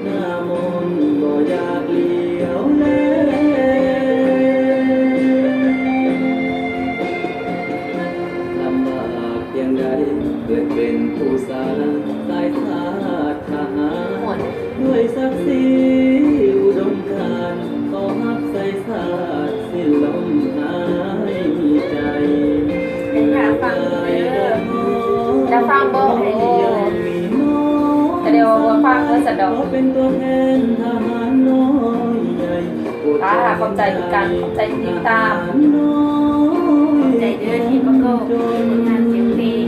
Speaker 2: หน้ามนต์บ่อยากเลี้ยวแลลำบากเพียงใดเกิดเป็นผู้สาวสายทาสทหาร
Speaker 1: หมด
Speaker 2: ด้วยศักดิ์ศรีอุดมการณ์ขอฮับใส่ศาสตร์สิ้นลมหายใจ
Speaker 3: เดี๋ยวถามฟังเด้อ
Speaker 1: จะฟังบ่โอ้แต่เดี๋ยวว่าฟังเมื่อสะดอก
Speaker 2: ขอเป็นตัวแทนทหารน้อยใหญ่โปรด
Speaker 1: ขอบใจทุกการขอบใจที่ติดตาม
Speaker 3: ใจเดือนที่ประกอบผลงานเสียงเพลง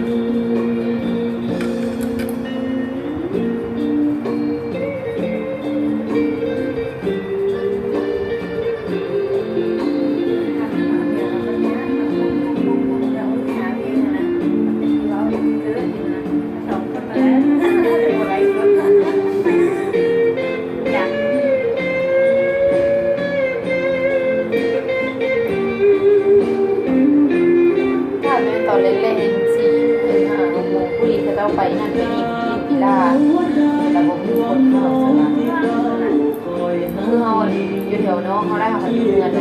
Speaker 1: ถ้าเป็นตอนเล่นๆ4 5 6 โมงผู้ดีเขาจะไปนั่นไปนี่กีฬาแต่บ่มีคนเข้าสนามคือเฮาอยู่แถวน้องเขาได้ทำมันเงินเลยนะ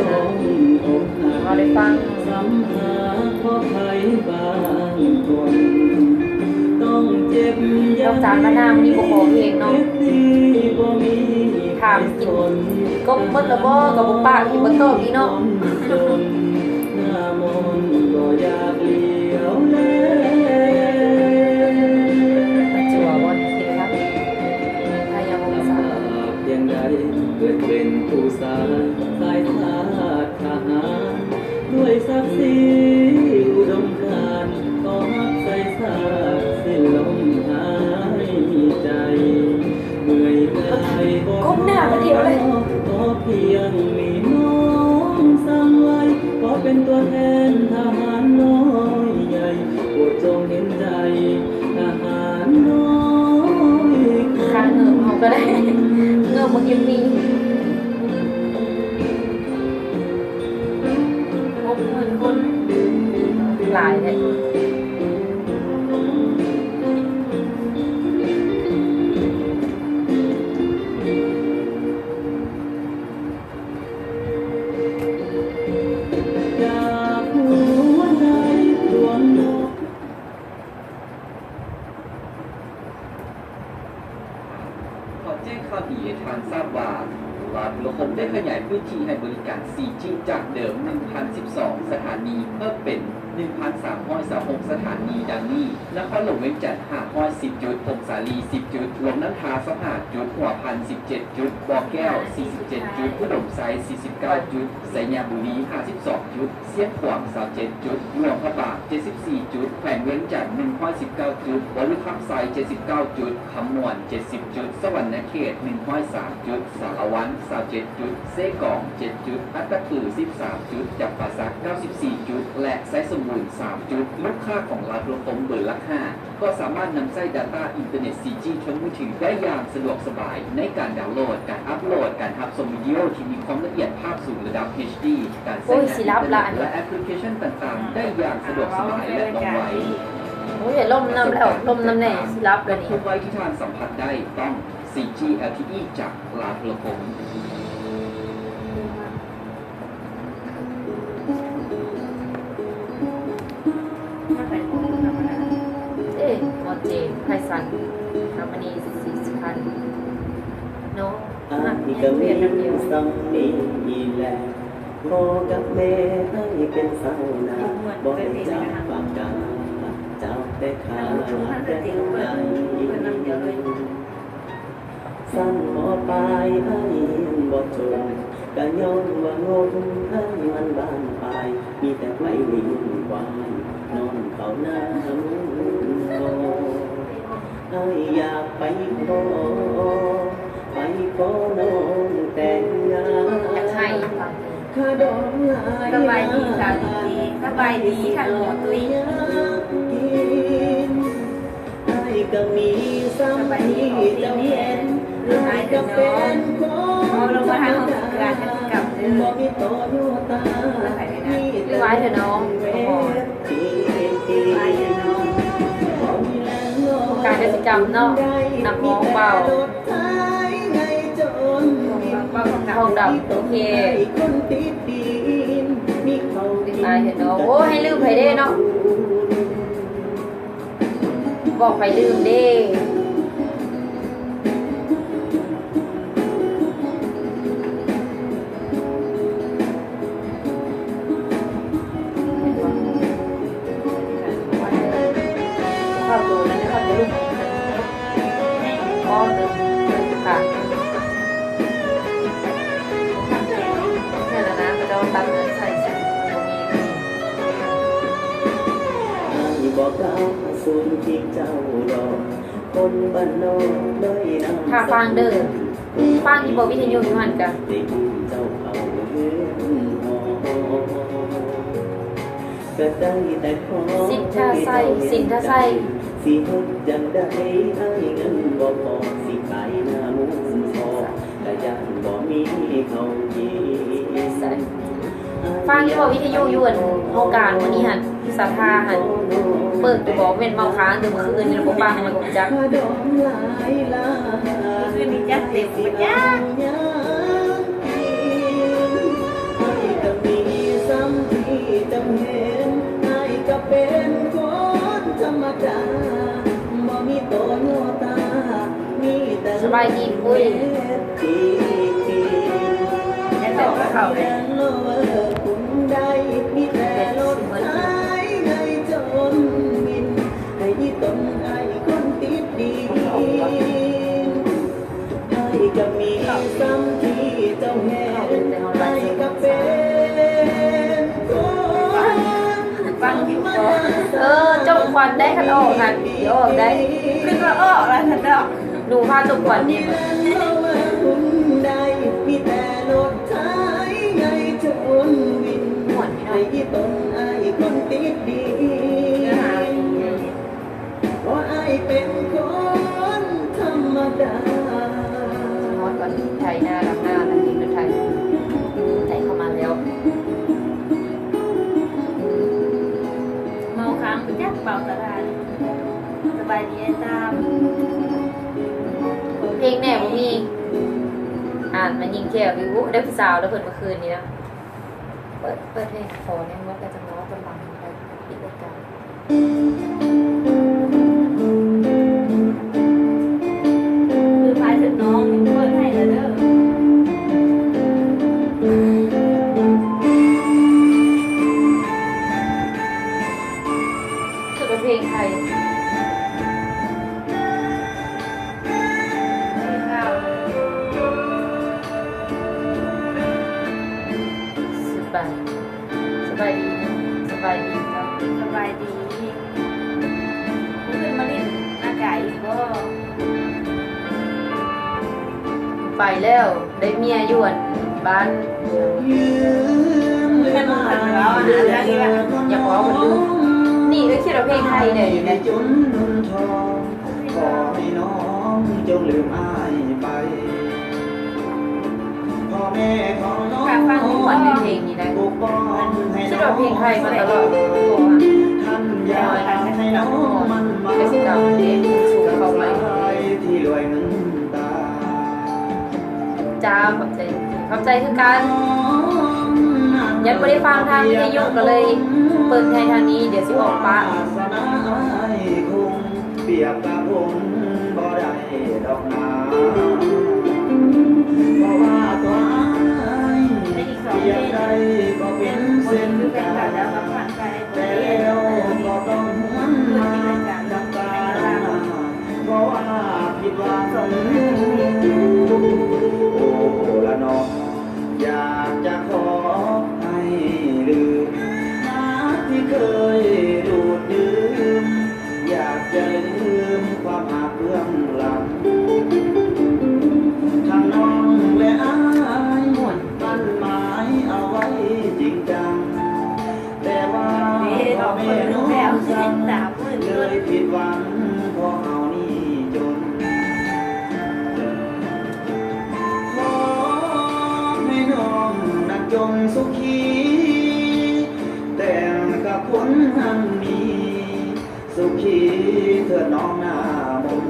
Speaker 1: เราได้ฟัง
Speaker 2: สัมหาเพราะใครบางคนต้องเจ็บ
Speaker 1: นอกจากบ้านหน้ามันนี่บ่ขอเพลงเนาะถามกินก็หมดแล้วบ่ก็บ่ปากอีกบ่ตอบอีกเนาะ
Speaker 2: หน้ามนต์ก็อยากเลี้ยวแล
Speaker 1: ปัจจุบันวันนี้ครับพยาวงศา
Speaker 2: เพียงใดเกิดเป็นผู้สาวสายทาสทหารด้วยศักดิ์ศรีอุดมการณ์ขอฮับใส่ศาสตร์สิ้นลมหายใจเมื่อยกายบ่
Speaker 1: ก้มหน้ามาเดียวเลย
Speaker 2: ขอเพียงมีน้องสั่งไว้ขอเป็นตัวแทนทหารน้อยใหญ่โปรดจงเห็นใจทหารน้อย
Speaker 1: ค้างเงินเขาก็ได้เงินมันยังมี
Speaker 3: 60,000 คน
Speaker 2: แจ้งข่าวดีให้ทางทราบว่ารัฐละครได้ขยายพื้นที่ให้บริการ 4G จากเดิม 1,012 สถานีเพิ่มเป็น 1,336 สถานีดังนี้นครหลวงเวียงจันทร์510 จุดพงสาลี 10 จุดหลวงน้ำทา15 จุดหัวพัน 17 จุดบ่อแก้ว 47 จุดพนมไซ49 จุดไสยบุรี 52 จุดเสียงขวาง27 จุดหลวงพระบาง 74 จุดแขวงเวียงจันทร์119 จุดบริคัมไซ79 จุดคำมวน 70 จุดสวรรณเขต103 จุดสารวัน27 จุดเซกอง 7 จุดอัตตปือ 13 จุดจับปาสัก 94 จุดและไซสมบูรณ์ 3 จุดลูกค้าของรัฐละครเบอร์ละ5ก็สามารถนำไส้ Data อินเทอร์เน็ต 4G ชนมือถือได้อย่างสะดวกสบายในการดาวน์โหลดการอัปโหลดการทับชมวิดีโอที่มีความละเอียดภาพสูงระดับ HD การใช้งานอินเทอร์เน็ตและแอปพลิเคชันต่างๆ ได้อย่างสะดวกสบายและว่องไว
Speaker 1: โอ้ยอย่าล่มน้ำแล้วล่มน้ำแน่สิรับเลยนี่
Speaker 2: ทุกไว้ที่ทานสัมผัสได้ต้อง 4G LTE จากรัฐละคร
Speaker 3: มาใส่ถุงธรรมดา
Speaker 1: เอ๊ะหมอเจมไพศาลธรรมนี40พันเนาะ
Speaker 5: อาที่
Speaker 1: เป
Speaker 5: ก็
Speaker 1: ลี่
Speaker 5: มี
Speaker 1: ยนน้ำเดียว
Speaker 5: ซ้ำนี้แหละพ่อกับแม่ให้เป็นเสาหน้าบ่ได้จากปากกาเจ้าได้ขาได้ใจสั้นหมอปลายให้บ่จนก็ย้อนว่างงให้มันบานปลายมีแต่ไปวิ่งวายนอนเฝ้าหน้ามุงโอให้อยากไปขอไปขอน้องแต่งงาน
Speaker 1: อยากให้ฟัง
Speaker 5: ข้าดองหลาย
Speaker 3: สบายดีสาวดีสบายดีค่ะหมอตุ้ย
Speaker 5: ไอ้ก็มีซ้ำที่เจ้าเห็นไอ้ก็เป็นคนธรรมดาบ่มีโตอยู่ตา
Speaker 1: พี่ไว้เถอะน้องการจะสิจำเนาะนักมองเบาทองดำโอเคพี่ไว้เถอะน้องโอ้ให้ลืมไปเด้เนาะบอกไปลืมเด้เข้าดูแล้วนะครับลูกอ๋อหนึ่งค่ะแค่นั้นนะก็ต้องตัดเงินใส่ใส่ตรงนี้
Speaker 5: ที่บอกเล่าสูญที่เจ้าดอกคนบ้านนอกได้นำ
Speaker 1: ถ้าฟังเด้อฟังอีบอกวิทยุอยู่หันกัน
Speaker 5: ติดเจ้าเขาเฮือนหอก็ได้แต่ขอ
Speaker 1: สินท่าใส่สินท่าใส่
Speaker 5: สิเฮ็ดจังได้ให้เงินบ่พอสิขายหน้ามุงพอก็ยังบ่มีเขากิน
Speaker 1: ใส่ฟังอีบอกวิทยุอยู่อันโอกาสวันนี้หันสาธาหันเปิดตัวบอกเป็นเมาค้างเดี๋ยวเมื่อคืนนี่เราบอกฟังมันก็จัก
Speaker 3: คือมีจัดเต็มปัญญา
Speaker 5: ก็มีซ้ำที่จำเห็นให้ก็เป็นคนธรรมดาบ่มีโตโยตามีแต่
Speaker 1: สบายดีปุ้ย
Speaker 3: จะต่อกับเขาเลย
Speaker 5: คุณได้มีแต่รถไถให้จนมินให้ตนไอ้คนติดดีให้ก็มีซ้ำที่เจ้าแห่ให้ก็เป็นคน
Speaker 3: ฟังอยู่ก่อน
Speaker 1: จบควันได้คันออกค่ะเดี๋ยวออกได้
Speaker 3: คือว่าอ้อแล้วฉันดอก
Speaker 1: ดูผ้าจบควันนี่
Speaker 5: คุณได้มีแต่รถไถให้จนมิน
Speaker 1: หมดพี่น้อ
Speaker 5: ให้
Speaker 1: ง
Speaker 5: ตนไอ้คนติดดี
Speaker 3: เนื้อหา
Speaker 5: เพราะไอ้เป็นคนธรรมดา
Speaker 1: ฮอตก่อนไทยหน้ารับหน้าทันทีคือไทยไทยเข้ามาแล้ว
Speaker 3: เมาค้างไปจักเบาตลาดสบายดีไอ้ตาม
Speaker 1: เพลงแน่บ่มีอ่านมันยิงแก้ววิวได้ผู้สาวแล้วเปิดเมื่อคืนนี้นะเปิดเพลงขอเนี่ยว่าจะน้องกำลังไปปิดรายการ
Speaker 3: คือพายถึงน้อง
Speaker 1: ไปแล้วได้เมียอยู่อันบ้าน
Speaker 3: แค่มันผ่านแล้วนะเรื่องนี้แบบ
Speaker 1: อย่าบอกว่ามันลืมนี่ก็คิดว่าเพลงไทยเนี่ยอยู่
Speaker 2: ใน
Speaker 1: นะ
Speaker 2: จนนุนทองขอให้น้องจงลืมอ้ายไปพ่อแม่ของน้อง
Speaker 1: การฟังทุกวันในเพลงนี้นะ
Speaker 2: ปกป้องให้
Speaker 1: คิด
Speaker 2: น้อ
Speaker 1: ว่าง เพลงไทยมาตลอด
Speaker 2: ท่านอย่าให้น้องมันมา
Speaker 1: ไปสิกรรมเด็กสูงเขาไหม
Speaker 2: ที่รวยน้ำตา
Speaker 1: จ้าขอบใจคือกันยังไม่ได้ฟังทางวิทยุก็เลยเปิดให้ทางนี้เดี๋ยวสิออกปะ
Speaker 2: สนาคงเปรียบกับผมบ่ได้ดอกนาเพราะว่าตัวอ้ายเปรียบใดก็เป็นเส้น
Speaker 3: คือเป็น
Speaker 2: กา
Speaker 3: แบบแล้ว
Speaker 2: ร
Speaker 3: ก็ผ่านไป
Speaker 2: แต่แล้วก็ต้องหวนมาดับตาเพราะว่าผิดหวังโอ้ละน้องอยากจะขอให้ลืมรักที่เคยดูดดื่มอยากจะลืมความหักเรื่องหลังทั้งน้องและอ้ายมั่นหมายเอาไว้จริงจังแต่ว่าพ่อแม่น้องสั่งเลยผิดหวังเพราะเอานี่จนขอให้น้องนั้นจงสุขีแต่กับคนหันมีสุขีเถิดน้องหน้ามน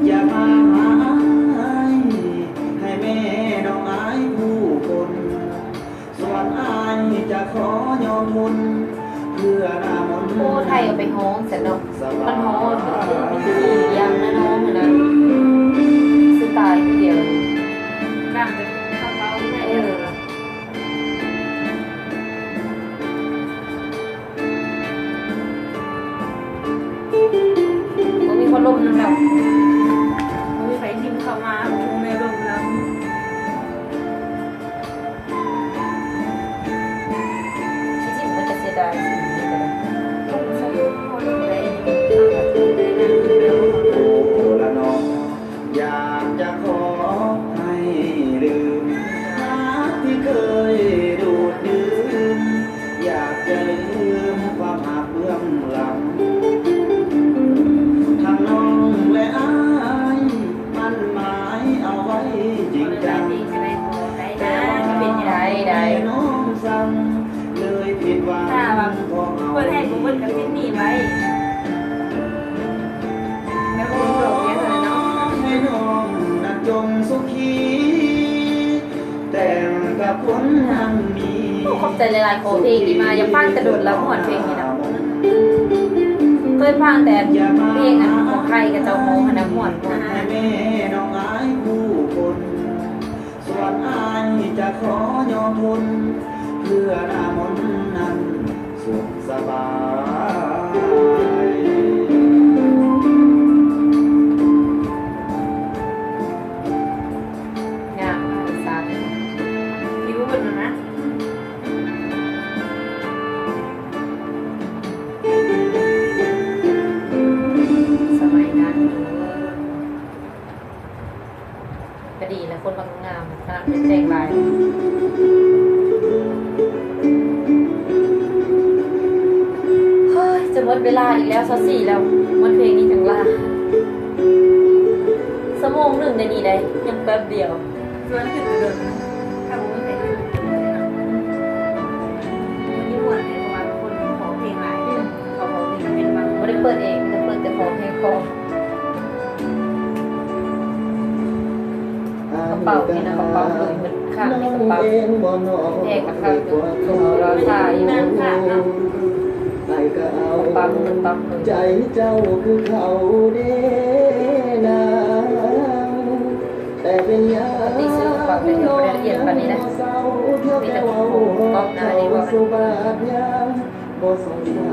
Speaker 2: อย่ามาหาให้แม่น้องอายผู้คนส่วนอายจะขอยอมทนเพื่อหน้ามน
Speaker 1: โอ้ไทยเอาไปฮ้องเสร็จแล้วมันฮ้องยังนะน้องนะสไตล์เดียว
Speaker 3: บ้างเป็นเขาเขาไม่
Speaker 1: เอ
Speaker 3: เอ
Speaker 1: อ
Speaker 3: อ
Speaker 1: มันมีคนลมนั่นแหละ
Speaker 3: มีใครทิมเข้ามาคงในลมแล้ว
Speaker 1: ที่จริงมันจะเสียดายสิ่งนี้แต่
Speaker 3: คนเลยเอาแบบนี้เลยนะเดี๋ยว
Speaker 2: โอ้ละน้องอยากจะขอให้ลืมรักที่เคยดูดดื่มอยากจะลืมความหักเบื้องหลังทั้งน้องและอายมันหมายเอาไว้จริงจัง
Speaker 3: ดีจะได้พอได้
Speaker 2: แต่
Speaker 3: นะ
Speaker 2: ว่า
Speaker 3: เป็นยังไง
Speaker 2: ได้น้องสั่งเลยผิดหวัง
Speaker 3: ถ้าแบบ
Speaker 2: เพราะเอา
Speaker 3: เปิดให้กูเปิดกับที่นี่ไว้แล้วกูจบเยอะเลยเนาะ
Speaker 2: ให้น้องนั้นจงสุขีแต่งกับคนหังมี
Speaker 1: ขอบใจหลายๆของเพลงดีมาอย่าฟังกระโดดแล้วหอนเพลงนี่นะเคยฟังแต่เพลงอันของใครกับเจ้าโมงอันนั้นหอน
Speaker 2: ให้แม่น้องอายผู้คนส่วนอายจะขอยอมทนเพื่อหน้ามนต์นั้นสุขสบาย
Speaker 1: งามสาธุ
Speaker 3: ผิวเป็นนะ
Speaker 1: สมัยนั้นก็ดีนะคนบางงามขนาดเป็นเพลงลายเฮ้ยจะหมดเวลาอีกแล้วซอสี่แล้วหมดเพลงนี้จังล่ะชั่วโมงหนึ่งได้ดีได้ยังแป๊บเดียว
Speaker 3: ชวนขึ้นเดินถ้าผมไม่ไปขึ้นวันนี้วันเลยประมาณคนขอเพลงหลายเขาขอเพลงเป็นบาง
Speaker 1: ไม่ได้เปิดเองแต่เปิดแต่ของเพลงของกระเป๋านี่นะกระเป๋าเลยมันข้างในกระเป๋าแยกกับข้างตัวเราใส่อยู่
Speaker 3: นั่งขาดเนาะ
Speaker 2: ไอ้ก็เอา
Speaker 1: ปั๊มมันปั๊มเลย
Speaker 2: ใจเจ้าคือเขาเด้นาแต่เป็นยา
Speaker 1: ตีซื้อกระเป๋าเลยไม่ได้ละเอียดแบบนี้นะมีแต่ของก๊อปนะอันนี้ว่า
Speaker 2: สุบาทยามบ่สงสา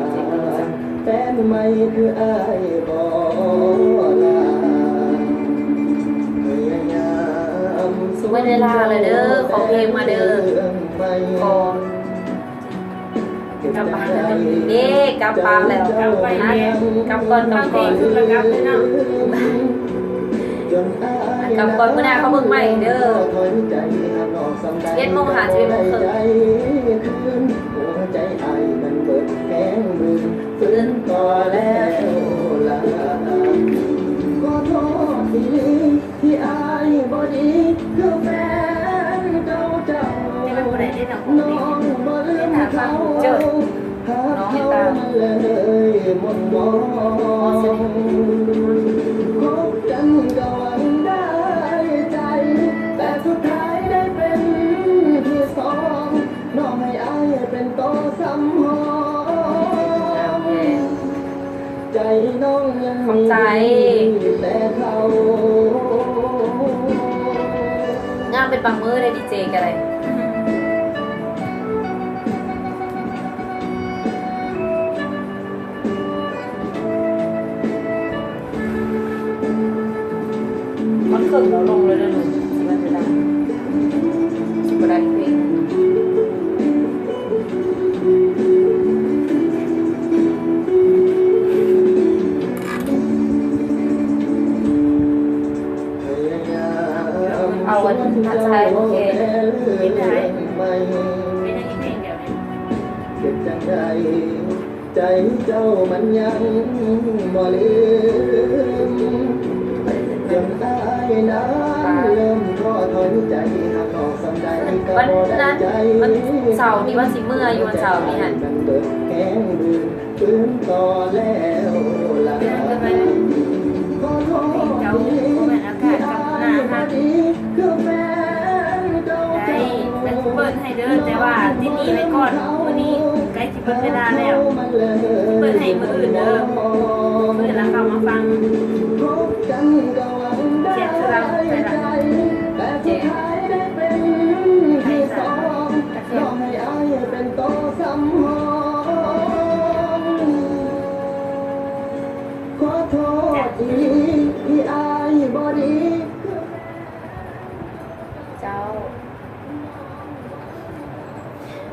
Speaker 2: รแฟนใหม่คืออ้ายบ่ลาพยายาม
Speaker 1: ไม่ได้ลาเลยเด้อขอเพลงมาเด้อขอกลับบ้านแล้วเด้กลับบ้านแล้ว
Speaker 3: กลับไป
Speaker 1: นะ
Speaker 3: เนี่ย
Speaker 1: กลับก่อนกลั
Speaker 3: ฟั
Speaker 1: บ
Speaker 3: งเพล
Speaker 1: ก่อง น
Speaker 3: คือระงับเลยเนาะ
Speaker 1: กับคนเมื่อหน้าเขาเบิ่งใหม่เด้อ11 โมงหา11 โมงครึ่ง
Speaker 5: หัวใจไอ้มันเบิดแข็งบึงฟื้นต่อแล้วล่ะขอโทษที่อายบ่ดีคือแฟนเจ้า
Speaker 3: นี่เป็นผู้ใดได้หนังผม
Speaker 5: น้
Speaker 3: ดี
Speaker 5: องบ่ลืมเขา
Speaker 1: น้องเห็นตา
Speaker 5: มันเลยหมดมองคบกันก็หวังได้ใจแต่สุดท้ายได้เป็นที่สองน้องให้อายเป็นโตสำรองใจน้องยัง
Speaker 1: ขอบใจ
Speaker 5: แต่เขา
Speaker 1: งานเป็นบางมื้อได้ดีเจกันเลยมันเกิดแล้วลงเลยนะหนูสบายเวลาสบายเพลง เอาวันทัดใจโอเค
Speaker 3: ไม่ได้เป็นอย่างนี้เดียวเนี่ย
Speaker 5: เก็บจังใดใจเจ้ามันยังบ่ลืมจนได้น้ำเริ่มท้อถอยใจหากออกสำใดก็
Speaker 1: วัน
Speaker 5: บ่ได้
Speaker 1: นั้น
Speaker 5: ใจ
Speaker 1: วันเสาร์นี้วันสิเมื่ออยู่วันเสาร์นี้ฮะ
Speaker 5: มันเบิดแข็งบืนฟื้นต่อแล้วล่ะ
Speaker 3: เป็นอะไรไหม
Speaker 5: ขอโทษ
Speaker 3: เจ้าโมเมนต์อากาศกับหน้าฮัก
Speaker 5: คือแฟนเจ้า
Speaker 3: ได้เป็นเปิดให้เด้อแต่ว่าที่นี่ไว้ก่อนวันนี้ใกล้จะหมดเวลาแล้วเปิดให้มืออื่นเด้อมือแล้วเข้ามาฟังเขียนคือเราใส่ละเจ๊ใครสั่งกระเทียม
Speaker 5: ขอโทษที่อายบ่ดี
Speaker 1: เจ้า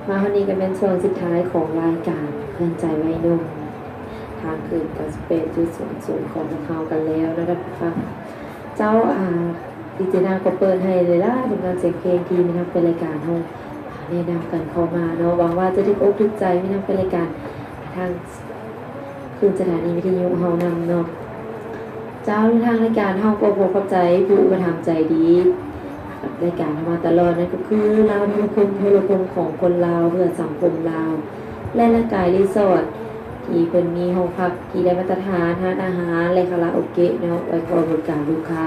Speaker 1: มาวันนี้ก็เป็นช่วงสุดท้ายของรายการเพื่อนใจไว้นุ่มทางคืนกับสเปซจุดศูนย์ของเขากันแล้วนะครับเจ้าดิจินาก็เปิดให้เลยล่ะเป็นการเสียงเพลงที่มีนักเป็นรายการห้องแนะนำกันเข้ามาเนาะหวังว่าจะได้อกถูกใจมีนักเป็นรายการทางคืนสถานีวิทยุเฮานำเนาะเจ้าทางรายการเฮาก็พบเข้าใจผู้อุปถัมภ์ใจดีรายการมาตลอดนั่นก็คือเราพลพลของคนลาวเพื่อสังคมลาวและร่างกายรีสอร์ทที่เพิ่นมีห้องพักที่ได้มาตรฐานทานอาหารและคาราโอเกะเนาะไว้บริการลูกค้า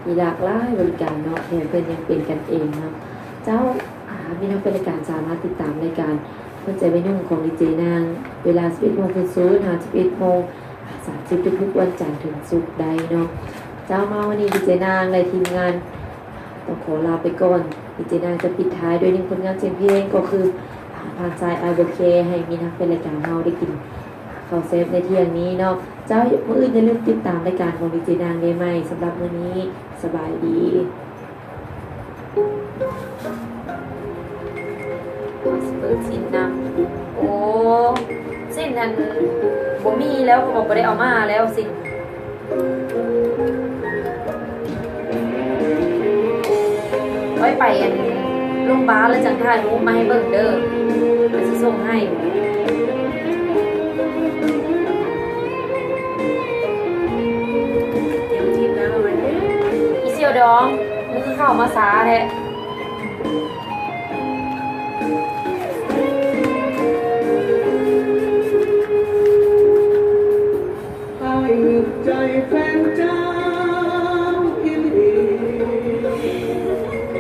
Speaker 1: มีหลากหลายบริการเนาะแถมเพิ่นยังเป็นกันเองเนาะเจ้ามีนักบริการสามารถติดตามรายการเพื่อใจไว้นุ่งของดีเจนางเวลา 11:00 นถึง 11:30 ทุกๆวันจันทร์ถึงศุกร์ได้เนาะเจ้ามาวันนี้ดีเจนางและทีมงานต้องขอลาไปก่อนดีเจนางจะปิดท้ายด้วยหนึ่งผลงานเสียงเพลงก็คือผ่านสายไอโบเคให้มีนักเป็นรายการเฮาได้กินข้าวเซฟในเที่ยงนี้เนาะเจ้ามื้ออื่นอย่าลืมติดตามรายการของดีเจนางได้ไหมสำหรับมื้อนี้สบายดีเปิดสินนำโอ้สินนั้นบ่มีแล้วก็บ่ได้เอามาแล้วสิไว้ไปโรงพยาบาลแล้วจังถ่ายรูปมาให้เบิ่งเด้อมันสิส่งให้
Speaker 3: เตรียมทีมแล้วประมาณนี้
Speaker 1: อีเสี่ยวดองมึงเข้ามาสาแท้
Speaker 2: ใจแฟนเจ้าอีหลี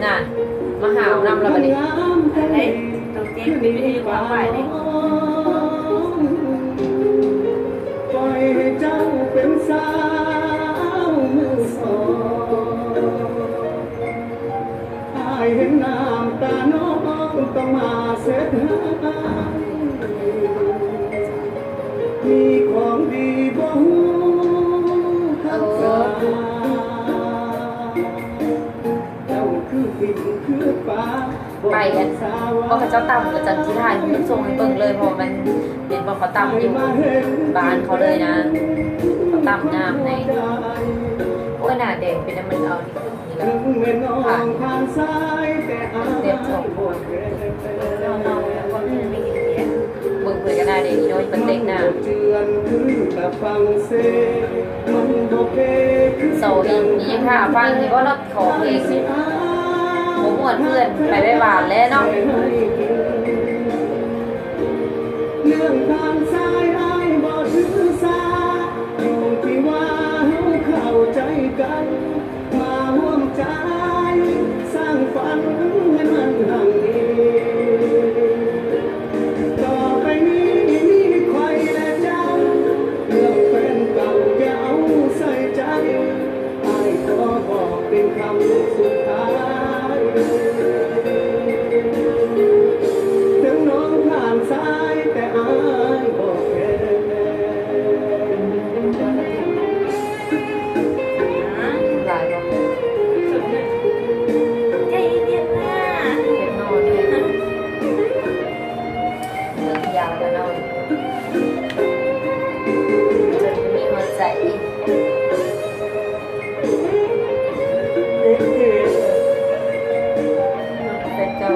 Speaker 1: น่ะมาหาวนำแล้วบัดนี้
Speaker 3: ได้ตรงเตรียมเป็นวิทยุความหมายเลย
Speaker 2: ปล่อยให้เจ้าเป็นสาวมือสองอายเห็นน้ำตาน้องต้องมาเสียดายมีของดีบ่ฮู้ทักษะเจ้าคือปิ่นคือฟ้า
Speaker 1: ไปกันเพราะเขาเจ้าตำกับจันทิทายมันส่งให้เบิ่งเลยเพราะมันเป็นบอกเขาตำอยู่บ้านเขาเลยนะเขาตำน้ำในโอ้ มื่อหน้าแดงเป็นน้ำมันเอานี่ขึ้นนี่แหละ
Speaker 2: ถึงแม่น้องทางซ้ายแต่อายบ่เคย
Speaker 3: เราเมาแล้วก็ไม่ได้กินเบียร์
Speaker 1: เบิ่งเพื่อนก็ได้เด็กน้อยเป็นเด็กหน้า
Speaker 2: เจือนคือกับฟังเสมันบ่เพคือ
Speaker 1: โซอีกนี่ยังค่ะฟังที่ว่าเราขอเพลงนี่ผมหมดเพื่อนไปไปหวานแล้วเนาะ
Speaker 2: เรื่องทางซ้ายอายบ่ถือสาอยู่ที่ว่าเฮาเข้าใจกันมาร่วมใจสร้างฝันให้มันหังนี้ต่อไปนี้มีใครและเจ้าเรื่องแฟนเก่าอย่าเอาใส่ใจอายขอบอกเป็นคำสุดท้ายถึงน้องผ่านซ้ายแต่อายบอกแค่
Speaker 1: หลายบอก
Speaker 3: ใจเย็นๆนะ
Speaker 1: เด็กน้อยเนี่ยเรื่องยาวแล้วเนาะจนมีหัวใจเป็นเจ้า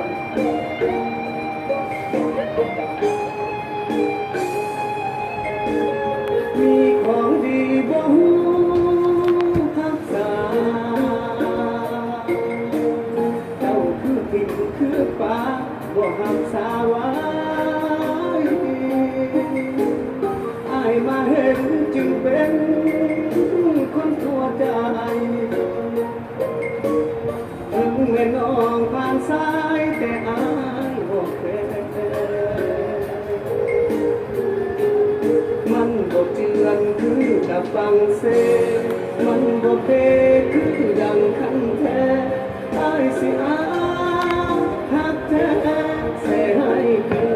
Speaker 2: มีของดีบ่ฮู้ทักษาเจ้าคือกิ่งคือป่าบ่รักษาไว้อายมาเห็นจึงเป็นคนทั่วใจถึงแม่น้องผ่านซ้ายแต่อายบ่เคย มันบ่เจือนคือกับฟังเสมันบ่เพคือดังคันแท้อายสิอาหักแท้แส่ให้กิน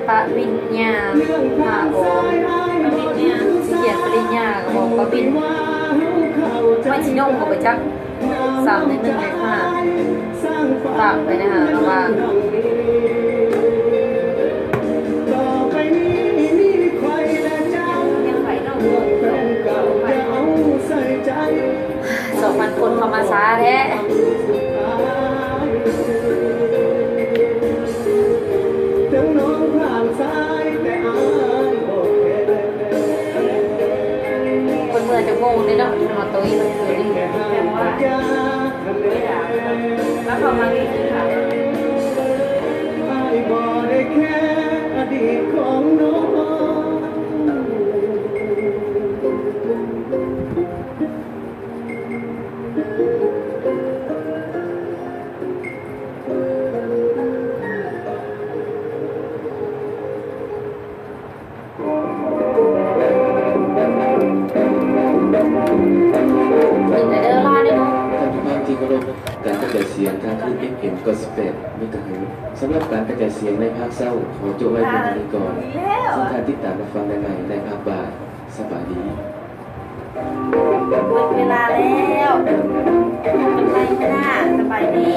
Speaker 1: ปะวิญญา
Speaker 2: เรื่อง
Speaker 1: มา
Speaker 2: ทาง
Speaker 1: บอก
Speaker 2: ซ้ายอายบ่ถือ
Speaker 1: สิเขียนปริญญาก็บอกปะวิน
Speaker 2: ว่าเฮาเข้าใจ
Speaker 1: ไม่ชิโน่ก็ไปจักสามในหนึ่งในห้า
Speaker 2: สร้างฝั
Speaker 1: ฝากไปนะคะระวัง
Speaker 2: ต่อไปนี้มีใครและเจ้า
Speaker 3: ยังไหวเรา
Speaker 2: เรื่องแฟนเก่าอย่าเอาใส่ใจ
Speaker 1: 2,000 คนเข้ามาช้าแท้
Speaker 2: ถึงน้องผ่านซ้ายแต่อายบอกแค่
Speaker 1: คนเมื่อจะโมงเลยเนาะมาตัวอีกมันคือนี่
Speaker 2: แค่หายาทะเล
Speaker 3: แล้วพอมาดีขึ้นค่ะ
Speaker 2: อายบอกได้แค่อดีตของน้อง
Speaker 1: กินแต่เด้อล่าได้เนาะ
Speaker 6: ท่านผู้ฟังที่เคารพการกระจายเสียงทางคลื่น FM 98เมกะเฮิรตซ์สำหรับการกระจายเสียงในภาคเศร้าขอจบไว้เพียงเท่านี้ก่อน
Speaker 3: แล้ว
Speaker 6: ซึ่งท่านติดตามรับฟังได้ใหม่ในภาคบ่ายสบายดี
Speaker 3: หมดเวลาแล้วเป็นไรไม่น่าสบายดี